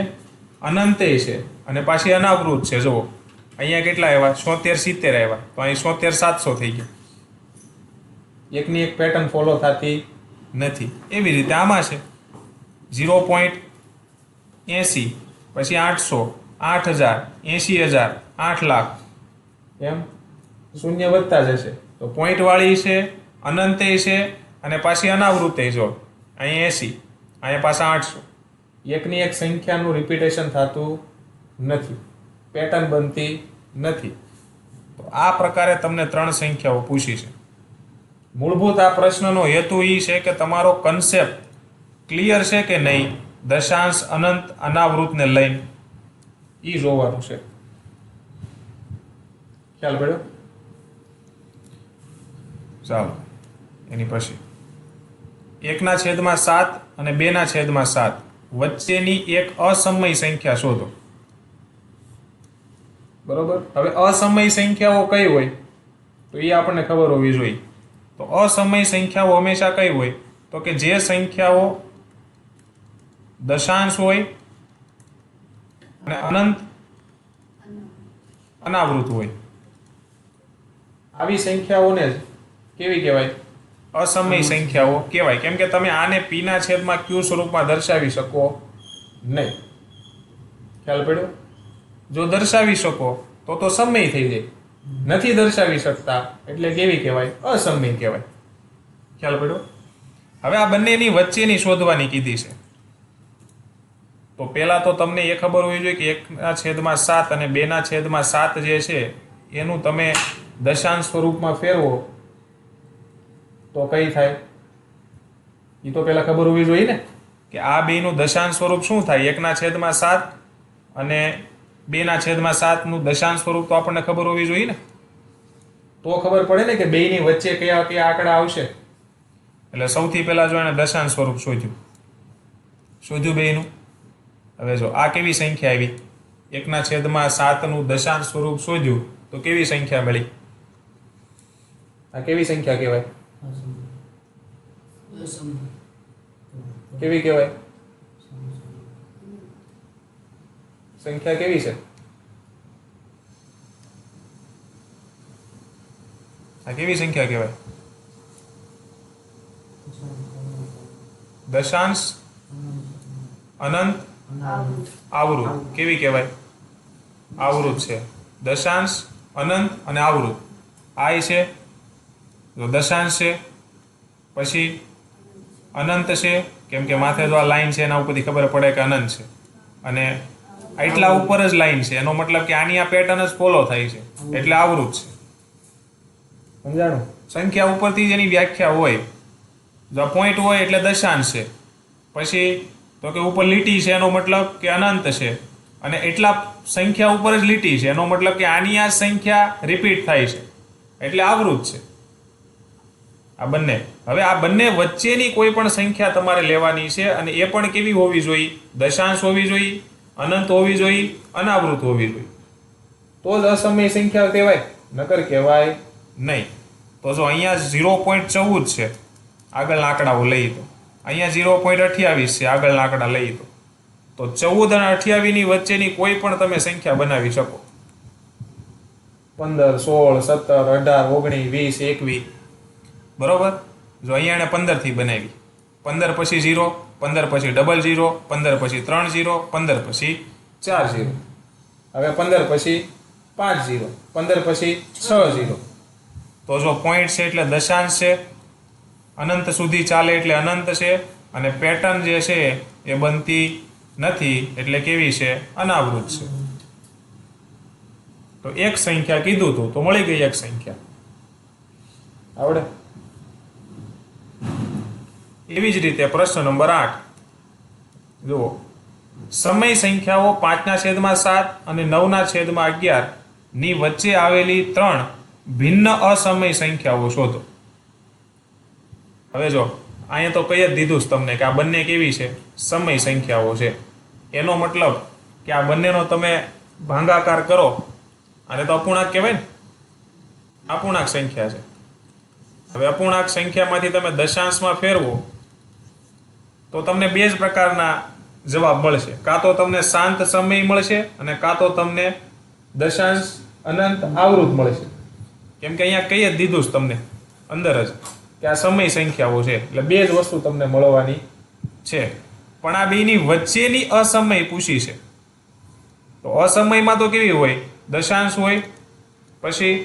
અનંતે છે, અને પાછી અનાવૃત છે. જુઓ અહીંયા કેટલા આવ્યા? 76 70 આવ્યા, તો અહીં 76 700 થઈ ગયા. એકની એક પેટર્ન ફોલો થતી નથી. એવી રીતે આમાં છે 0.80 પછી 800 8000 80000 8 લાખ, એમ શૂન્ય વધતા જશે. તો પોઈન્ટ વાળી છે, અનંતે છે, અને પાછી અનાવૃત્તે જો અહીં 80, અહીંયા પાછા 800. એકની એક સંખ્યાનું રિપીટેશન થતું નથી, પેટર્ન બનતી નથી. તો આ પ્રકારે તમને 3 સંખ્યાઓ પૂછી છે. મૂળભૂત આ પ્રશ્નનો હેતુ એ છે કે તમારો કન્સેપ્ટ ક્લિયર છે કે નહીં, દશાંશ, અનંત, અનાવૃતને લઈને એ જોવાનું છે. ખ્યાલ પડ્યો? ચાલો એની પછી 1/7 અને 2/7 વચ્ચેની એક અસમય સંખ્યા શોધો. બરોબર? હવે અસમય સંખ્યાઓ કઈ હોય તો એ આપણને ખબર હોવી જોઈએ. તો અસમય સંખ્યાઓ હંમેશા કઈ હોય તો કે જે સંખ્યાઓ દશાંશ હોય અને અનંત અનાવૃત હોય. આવી સંખ્યાઓને કેવી કહેવાય? અસમય સંખ્યાઓ કહેવાય. કેમ કે તમે આને p ના છેદમાં q સ્વરૂપમાં દર્શાવી શકો નહીં. ખ્યાલ પડ્યો? જો દર્શાવી શકો તો સમય થઈ જાય. નથી દર્શાવી શકતા એટલે કેવી કહેવાય? અસમય કહેવાય. ખ્યાલ પડ્યો? હવે આ બંનેની વચ્ચેની શોધવાની કીધી છે. તો પહેલા તો તમને એ ખબર હોવી જોઈએ કે 1/7 અને 2/7 જે છે એનું તમે દશાંશ સ્વરૂપમાં ફેરવો તો કઈ થાય? એ તો પહેલા ખબર હોવી જોઈએ ને કે આ બેનું દશાંશ સ્વરૂપ શું થાય? 1/7 અને 2/7 નું દશાંશ સ્વરૂપ તો આપણને ખબર હોવી જોઈએ ને. તો ખબર પડે ને કે બેયની વચ્ચે કયા કયા આંકડા આવશે. એટલે સૌથી પહેલા જો એને દશાંશ સ્વરૂપ શોધ્યું બેયનું. હવે જો આ કેવી સંખ્યા આવી? 1/7 નું દશાંશ સ્વરૂપ શોધ્યું તો કેવી સંખ્યા મળી? આ કેવી સંખ્યા કહેવાય? કેવી કહેવાય? સંખ્યા કેવી છે? આ કેવી સંખ્યા કહેવાય? દશાંશ અનંત આવૃત. કેવી કહેવાય? આવૃત છે. દશાંશ અનંત અને આવૃત. આ છે જો દશાંશ છે, પછી અનંત છે, કેમ કે માથે જો આ લાઈન છે એના ઉપરથી ખબર પડે કે અનંત છે, અને એટલા ઉપર જ લાઈન છે એનો મતલબ કે આની આ પેટર્ન જ ફોલો થાય છે એટલે આવૃત છે. સમજાણું? સંખ્યા ઉપરથી જ એની વ્યાખ્યા હોય. જો પોઈન્ટ હોય એટલે દશાંશ છે, પછી તો કે ઉપર લીટી છે એનો મતલબ કે અનંત છે, અને એટલા સંખ્યા ઉપર જ લીટી છે એનો મતલબ કે આની આ સંખ્યા રિપીટ થાય છે એટલે આવૃત છે. આ બંને. હવે આ બંને વચ્ચેની કોઈ પણ સંખ્યા તમારે લેવાની છે, અને એ પણ કેવી હોવી જોઈએ? દશાંશ હોવી જોઈએ, અનંત હોવી જોઈએ, અનાવૃત હોવી જોઈએ. તો જ અસમય સંખ્યા કહેવાય, નકર કહેવાય નહીં. તો જો અહીંયા 0.14 છે આગળના આંકડાઓ લઈ તો, અહીંયા 0.28 છે આગળના આંકડા લઈ તો 14 અને 28 ની વચ્ચેની કોઈ પણ તમે સંખ્યા બનાવી શકો. 15, 16, 17, 18, 19, 20, 21. બરોબર? જો અહીંયા એને 15 થી બનાવી, 15 પછી 0, 15 પછી ડબલ 0, 15 પછી 3 0, 15 પછી 4 0. હવે 15 પછી 5 0, 15 પછી 6 0. તો જો પોઈન્ટ છે એટલે દશાંશ છે, અનંત સુધી ચાલે એટલે અનંત છે, અને પેટર્ન જે છે એ બનતી નથી એટલે કેવી છે? અનાવૃત છે. તો એક સંખ્યા કીધું હતું તો મળી ગઈ એક સંખ્યા. આવડે? એવી જ રીતે પ્રશ્ન નંબર 8 જુઓ. સમય સંખ્યાઓ 5/7 અને 9/11 ની વચ્ચે આવેલી 3 ભિન્ન અસમય સંખ્યાઓ શોધો. હવે જો અહીંયા તો કહી જ દીધું જ તમને કે આ બંને કેવી છે? સમય સંખ્યાઓ છે. એનો મતલબ કે આ બંનેનો તમે ભાગાકાર કરો અને તો અપૂર્ણાંક કહેવાય ને. અપૂર્ણાંક સંખ્યા છે. હવે અપૂર્ણાંક સંખ્યામાંથી તમે દશાંશમાં ફેરવો તો તમને બે જ પ્રકારના જવાબ મળશે. કાં તો તમને શાંત સમય મળશે, અને કાં તો તમને દશાંશ અનંત આવૃત મળશે. કેમ કે અહીંયા કહી જ દીધું જ તમને અંદર જ કે આ સમય સંખ્યાઓ છે, એટલે બે જ વસ્તુ તમને મળવાની છે. પણ આ બેની વચ્ચેની અસમય પૂછી છે. તો અસમયમાં તો કેવી હોય? દશાંશ હોય, પછી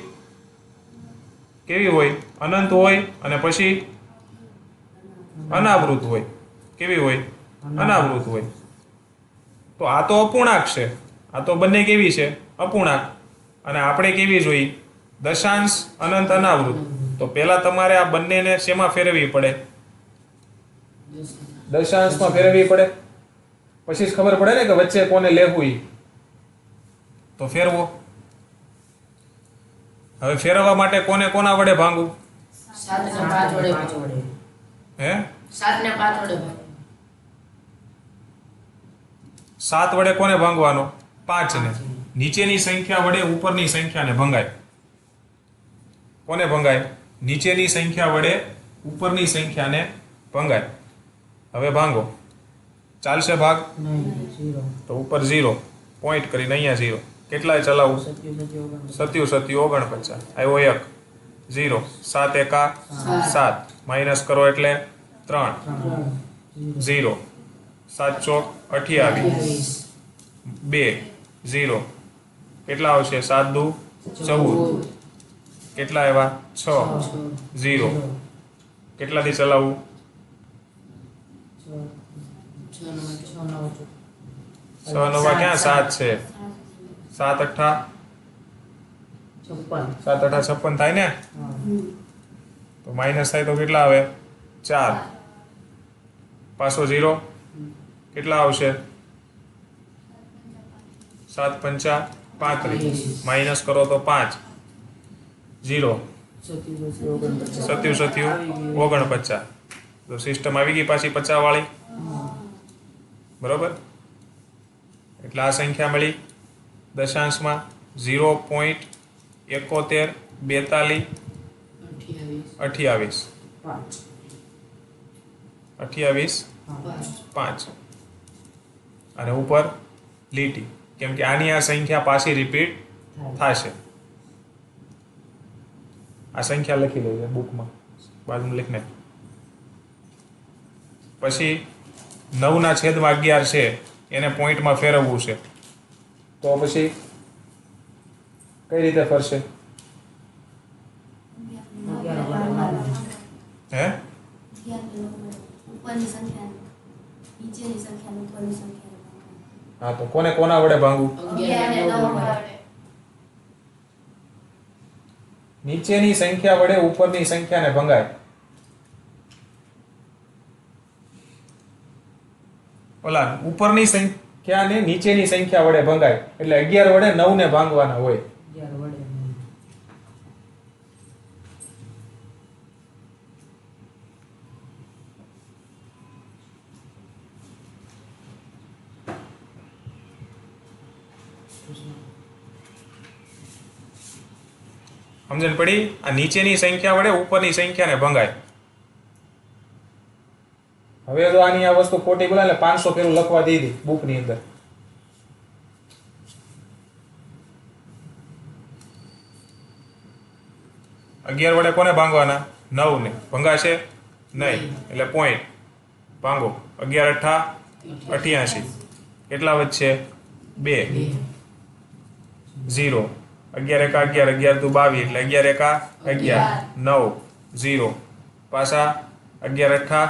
કેવી હોય? અનંત હોય, અને પછી અનાવૃત હોય. કેવી હોય? અનાવૃત હોય. તો આ તો અપૂર્ણાંક છે, આ તો બંને કેવી છે? અપૂર્ણાંક. અને આપણે કેવી જોઈએ? દશાંશ અનંત અનાવૃત. તો પહેલા તમારે આ બંનેને શેમાં ફેરવવી પડે? દશાંશમાં ફેરવવી પડે, પછી જ ખબર પડે ને કે વચ્ચે કોને લેવું ઈ. તો ફેરવો. હવે ફેરવવા માટે કોને કોના વડે ભાંગવું?
7 ને 5 વડે.
હે?
7 ને 5 વડે.
7 વડે કોને ભાંગવાનો? 5 ને. નીચેની સંખ્યા વડે ઉપરની સંખ્યાને ભંગાય. કોને ભંગાય? નીચેની સંખ્યા વડે ઉપરની સંખ્યાને ભંગાય. હવે ભાંગો. ચાલશે ભાગ? તો ઉપર 0 પોઈન્ટ કરીને અહીંયા 0. કેટલાય ચલાવું?
27
27 49. આવ્યો 1. 0 7 એકા 7 માઇનસ કરો એટલે 3 0 7 ચોક 28 2 0 કેટલા આવશે 7 દુ 14 કેટલા આવ્યા 6 0 કેટલાથી ચલાવવું 6 નવા ક્યાં 7 છે 7 અઠ્ઠા 56 થાય ને તો માઇનસ થાય તો કેટલા આવે 4 પાછો 0 કેટલા આવશે 7 પંચા 35 માઇનસ કરો તો 5 0 સત્યુ 49 તો સિસ્ટમ આવી ગઈ પાછી 50 વાળી બરોબર એટલે આ સંખ્યા મળી દશાંશમાં 0.71 42 28 5 અને ઉપર લીટી કેમ કે આની આ સંખ્યા પાછી રિપીટ થશે આ સંખ્યા લખી લઈએ બુકમાં બાજુમાં લખીને પછી 9/11 છે એને પોઈન્ટમાં ફેરવવું છે તો પછી કઈ રીતે ફરશે હે
ઉપરની સંખ્યા નીચેની સંખ્યા ઉપરની સંખ્યા
હા તો કોને કોના વડે ભાંગવું
11 અને 9 વડે.
નીચેની સંખ્યા વડે ઉપરની સંખ્યાને ભંગાય ઓલા ઉપરની સંખ્યાને નીચેની સંખ્યા વડે ભંગાય એટલે 11 વડે 9 ને ભાંગવાના હોય સમજણ પડી આ નીચેની સંખ્યા વડે ઉપરની સંખ્યાને ભંગાય હવે જો આની આ વસ્તુ ખોટી બોલે એટલે 500 પેલું લખવા દીધી બુક ની અંદર અગિયાર વડે કોને ભાંગવાના 9 ને ભંગાશે નહીં એટલે પોઈન્ટ ભાંગો 11 અઠ્ઠા 88 કેટલા વચ્ચે 2 0 11 એકા 11 11 દુ 22 એટલે 11 એકા 11 9 0 પાછા 11 અઠ્ઠા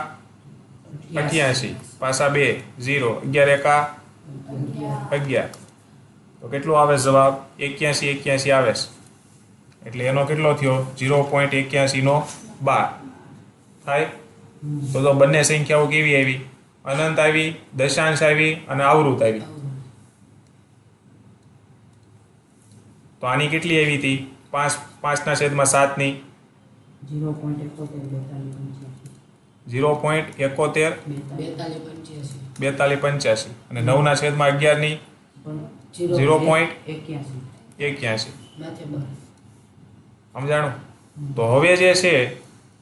88 પાછા 2 0 11 એકા 11 તો કેટલો આવે જવાબ 81 આવે છે એટલે એનો કેટલો થયો 0.81 નો 12 થાય તો બંને સંખ્યાઓ કેવી આવી અનંત આવી દશાંશ આવી અને આવૃત આવી તો આની કેટલી આવી હતી 5/7 ની 0.71 4285 અને 9/11 ની 0.81 સમજાણું તો હવે જે છે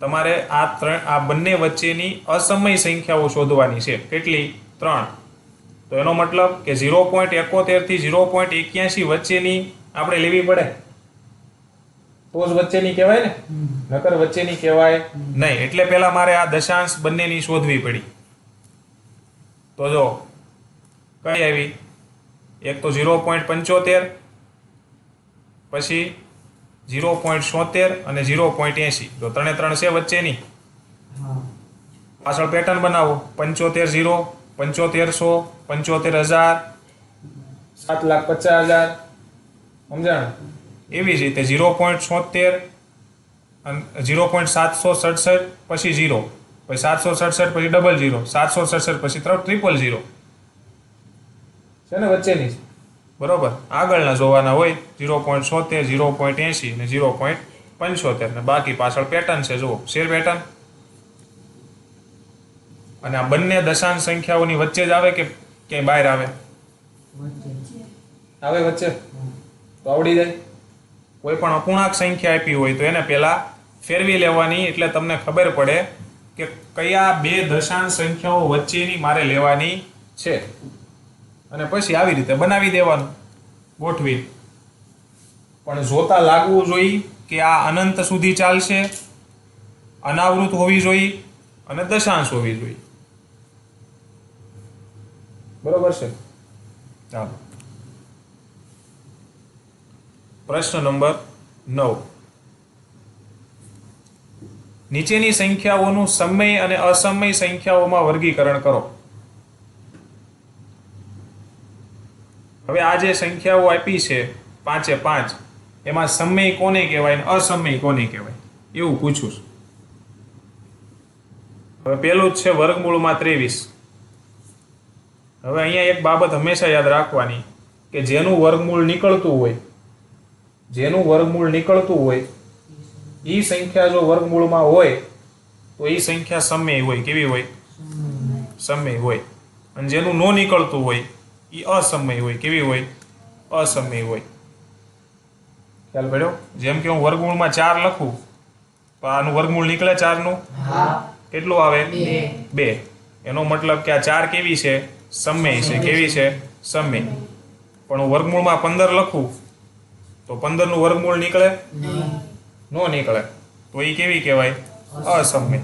તમારે આ બંને વચ્ચેની અસમય સંખ્યાઓ શોધવાની છે કેટલી 3 તો એનો મતલબ કે 0.71 થી 0.81 વચ્ચેની આપણે લેવી પડે તો જ વચ્ચેની કહેવાય ને નકર વચ્ચેની કહેવાય નહીં એટલે પહેલા મારે આ દશાંશ બંનેની શોધવી પડી તો જો કઈ આવી એક તો 0.75 પછી 0.76 અને 0.80 તો 3 છે વચ્ચેની પાછળ પેટર્ન બનાવો 75 0 7500 7,50,000 સમજાણ એવી જ રીતે 0.76 અને 0.767 પછી 0 પછી 767 પછી 00 767 પછી 000 છે ને વચ્ચેની બરોબર આગળના જોવાના હોય 0.76 0.80 અને 0.75 ને બાકી પાછળ પેટર્ન છે જુઓ શેર પેટર્ન અને આ બંને દશાંશ સંખ્યાઓની વચ્ચે જ આવે કે ક્યાંય બહાર આવે વચ્ચે તો આવડી જાય કોઈ પણ અપૂર્ણાંક સંખ્યા આપી હોય તો એને પહેલા ફેરવી લેવાની એટલે તમને ખબર પડે કે કયા બે દશાંશ સંખ્યાઓ વચ્ચેની મારે લેવાની છે અને પછી આવી રીતે બનાવી દેવાનું ગોઠવી પણ જોતા લાગવું જોઈએ કે આ અનંત સુધી ચાલશે, અનાવૃત હોવી જોઈએ અને દશાંશ હોવી જોઈએ. બરોબર છે. ચાલો પ્રશ્ન નંબર 9. નીચેની સંખ્યાઓનું સમય અને અસમય સંખ્યાઓમાં વર્ગીકરણ કરો. હવે આ જે સંખ્યાઓ આપી છે 5 એ 5, એમાં સમય કોને કહેવાય અને અસમય કોને કહેવાય એવું પૂછું છું. હવે પેલું જ છે વર્ગમૂળમાં 23. હવે અહીંયા એક બાબત હંમેશા યાદ રાખવાની કે જેનું વર્ગમૂળ નીકળતું હોય એ સંખ્યા જો વર્ગમૂળમાં હોય તો એ સંખ્યા સમય હોય. કેવી હોય? સમય હોય. અને જેનું ન નીકળતું હોય એ અસમય હોય. કેવી હોય? અસમય હોય. ખ્યાલ પડ્યો? જેમ કે હું વર્ગમૂળમાં 4 લખું તો આનું વર્ગમૂળ નીકળે 4 નું? કેટલું આવે? 2. એનો મતલબ કે આ 4 કેવી છે? સમય છે. કેવી છે? સમય. પણ હું વર્ગમૂળમાં 15 લખું તો 15 નું વર્ગમૂળ નીકળે? ન નીકળે. તો એ કેવી કહેવાય? અસમય.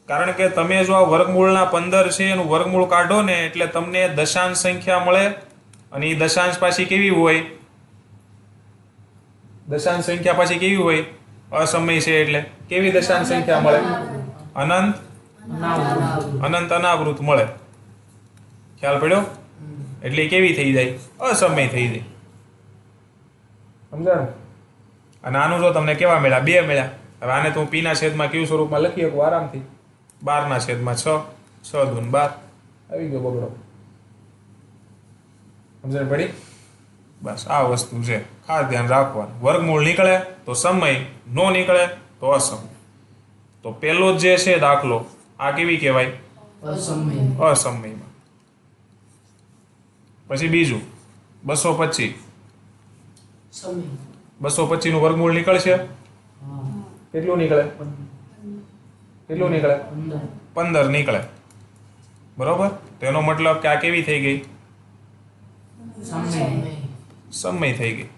કારણ કે તમે જો આ વર્ગમૂળના 15 છે એનું વર્ગમૂળ કાઢો ને એટલે તમને દશાંશ સંખ્યા મળે અને એ દશાંશ પાછી કેવી હોય? દશાંશ સંખ્યા પાછી કેવી હોય? અસમય છે એટલે કેવી દશાંશ સંખ્યા મળે? અનંત અનાવૃત મળે. ખ્યાલ પડ્યો? એટલે એ કેવી થઈ જાય? અસમય થઈ જાય. સમજાણું? અને આનું જો તમને કેવા મળ્યા? 2 મળ્યા. હવે આને તો હું પીના છેદમાં કેવું સ્વરૂપમાં લખી શકું આરામથી? 12/6. 6 દૂ 12. આવી ગયો બગડો. સમજણ પડી? બસ આ વસ્તુ છે, ખાસ ધ્યાન રાખવાનું. વર્ગમૂળ નીકળે તો સમય, નો નીકળે તો અસમય. તો પેલો જ જે છે દાખલો આ કેવી કહેવાય? અસમયમાં. પછી બીજું 225. 225 નું વર્ગમૂળ નીકળશે? કેટલું નીકળે? 15 નીકળે. બરોબર? તેનો મતલબ કે આ કેવી થઈ ગઈ? સમય થઈ ગઈ.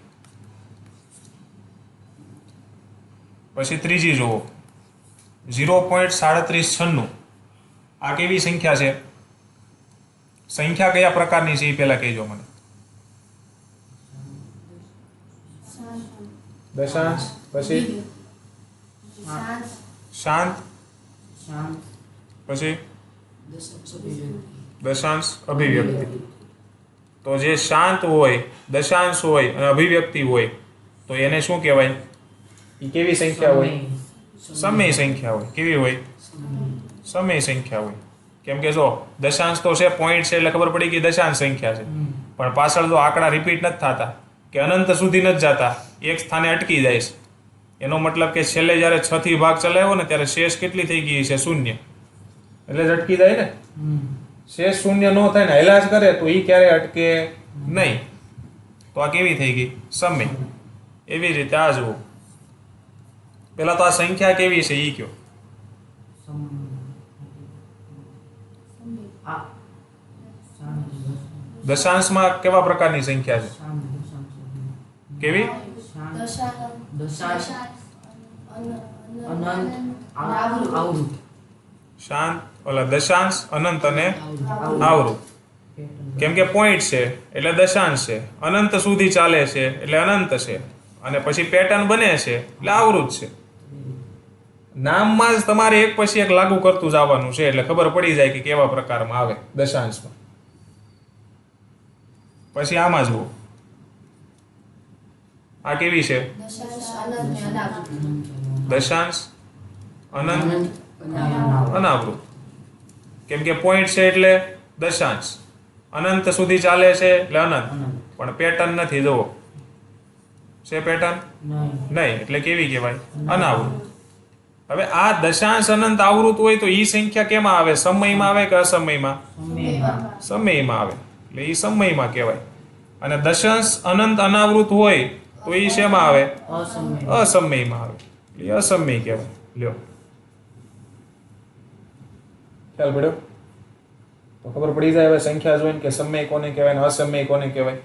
પછી ત્રીજી જુઓ 0.3796. આ કેવી સંખ્યા છે? સંખ્યા કયા પ્રકારની છે એ પહેલા કહેજો મને. દશાંશ. પછી શાંત. પછી દશાંશ અભિવ્યક્તિ. તો જે શાંત હોય, દશાંશ હોય અને અભિવ્યક્તિ હોય તો એને શું કહેવાય? એ કેવી સંખ્યા હોય? સમય સંખ્યા હોય. કેવી હોય? સમય સંખ્યા હોય. કેમ કે જો દશાંશ તો છે, પોઈન્ટ છે એટલે ખબર પડી કે દશાંશ સંખ્યા છે, પણ પાછળ જો આંકડા રિપીટ નથી થતા કે અનંત સુધી નથી જતા, એક સ્થાને અટકી જાય છે. એનો મતલબ કે છેલ્લે જ્યારે 6 થી ભાગ ચલાવ્યો ને ત્યારે શેષ કેટલી થઈ ગઈ છે? 0. એટલે જ અટકી જાય ને. શેષ 0 ન થાય ને હેલા જ કરે તો એ ક્યારે અટકે નહીં. તો આ કેવી થઈ ગઈ? સમય. એવી રીતે આ જુઓ. પેલા તો આ સંખ્યા કેવી છે એ કયો? દશાંશમાં કેવા પ્રકારની સંખ્યા છે? કેવી? શાંત, ઓલા દશાંશ, અનંત અને આવૃત. કેમ કે પોઈન્ટ છે એટલે દશાંશ છે, અનંત સુધી ચાલે છે એટલે અનંત છે, અને પછી પેટર્ન બને છે એટલે આવૃત છે. નામમાં જ તમારે એક પછી એક લાગુ કરતું જવાનું છે એટલે ખબર પડી જાય કે કેવા પ્રકારમાં આવે દશાંશમાં. પછી આમાં જુઓ, આ કેવી છે? દશાંશ, અનંત, અનાવૃત. કેમ કે પોઈન્ટ છે એટલે દશાંશ, અનંત સુધી ચાલે છે એટલે અનંત, પણ પેટર્ન નથી. જુઓ છે પેટર્ન? નહીં. એટલે કેવી કહેવાય? અનાવૃત. હવે આ દશાંશ અનંત આવૃત હોય તો ઈ સંખ્યા કેમાં આવે? સમયમાં આવે કે અસમયમાં? સમયમાં આવે. એટલે ઈ સમયમાં કહેવાય. અને દશાંશ અનંત અનાવૃત હોય તો ઈ શેમાં આવે? અસમયમાં આવે. એટલે અસમય કહેવાય. લ્યો, ખ્યાલ પડ્યો? તો ખબર પડી જાય હવે સંખ્યા જોઈને કે સમય કોને કહેવાય ને અસમય કોને કહેવાય.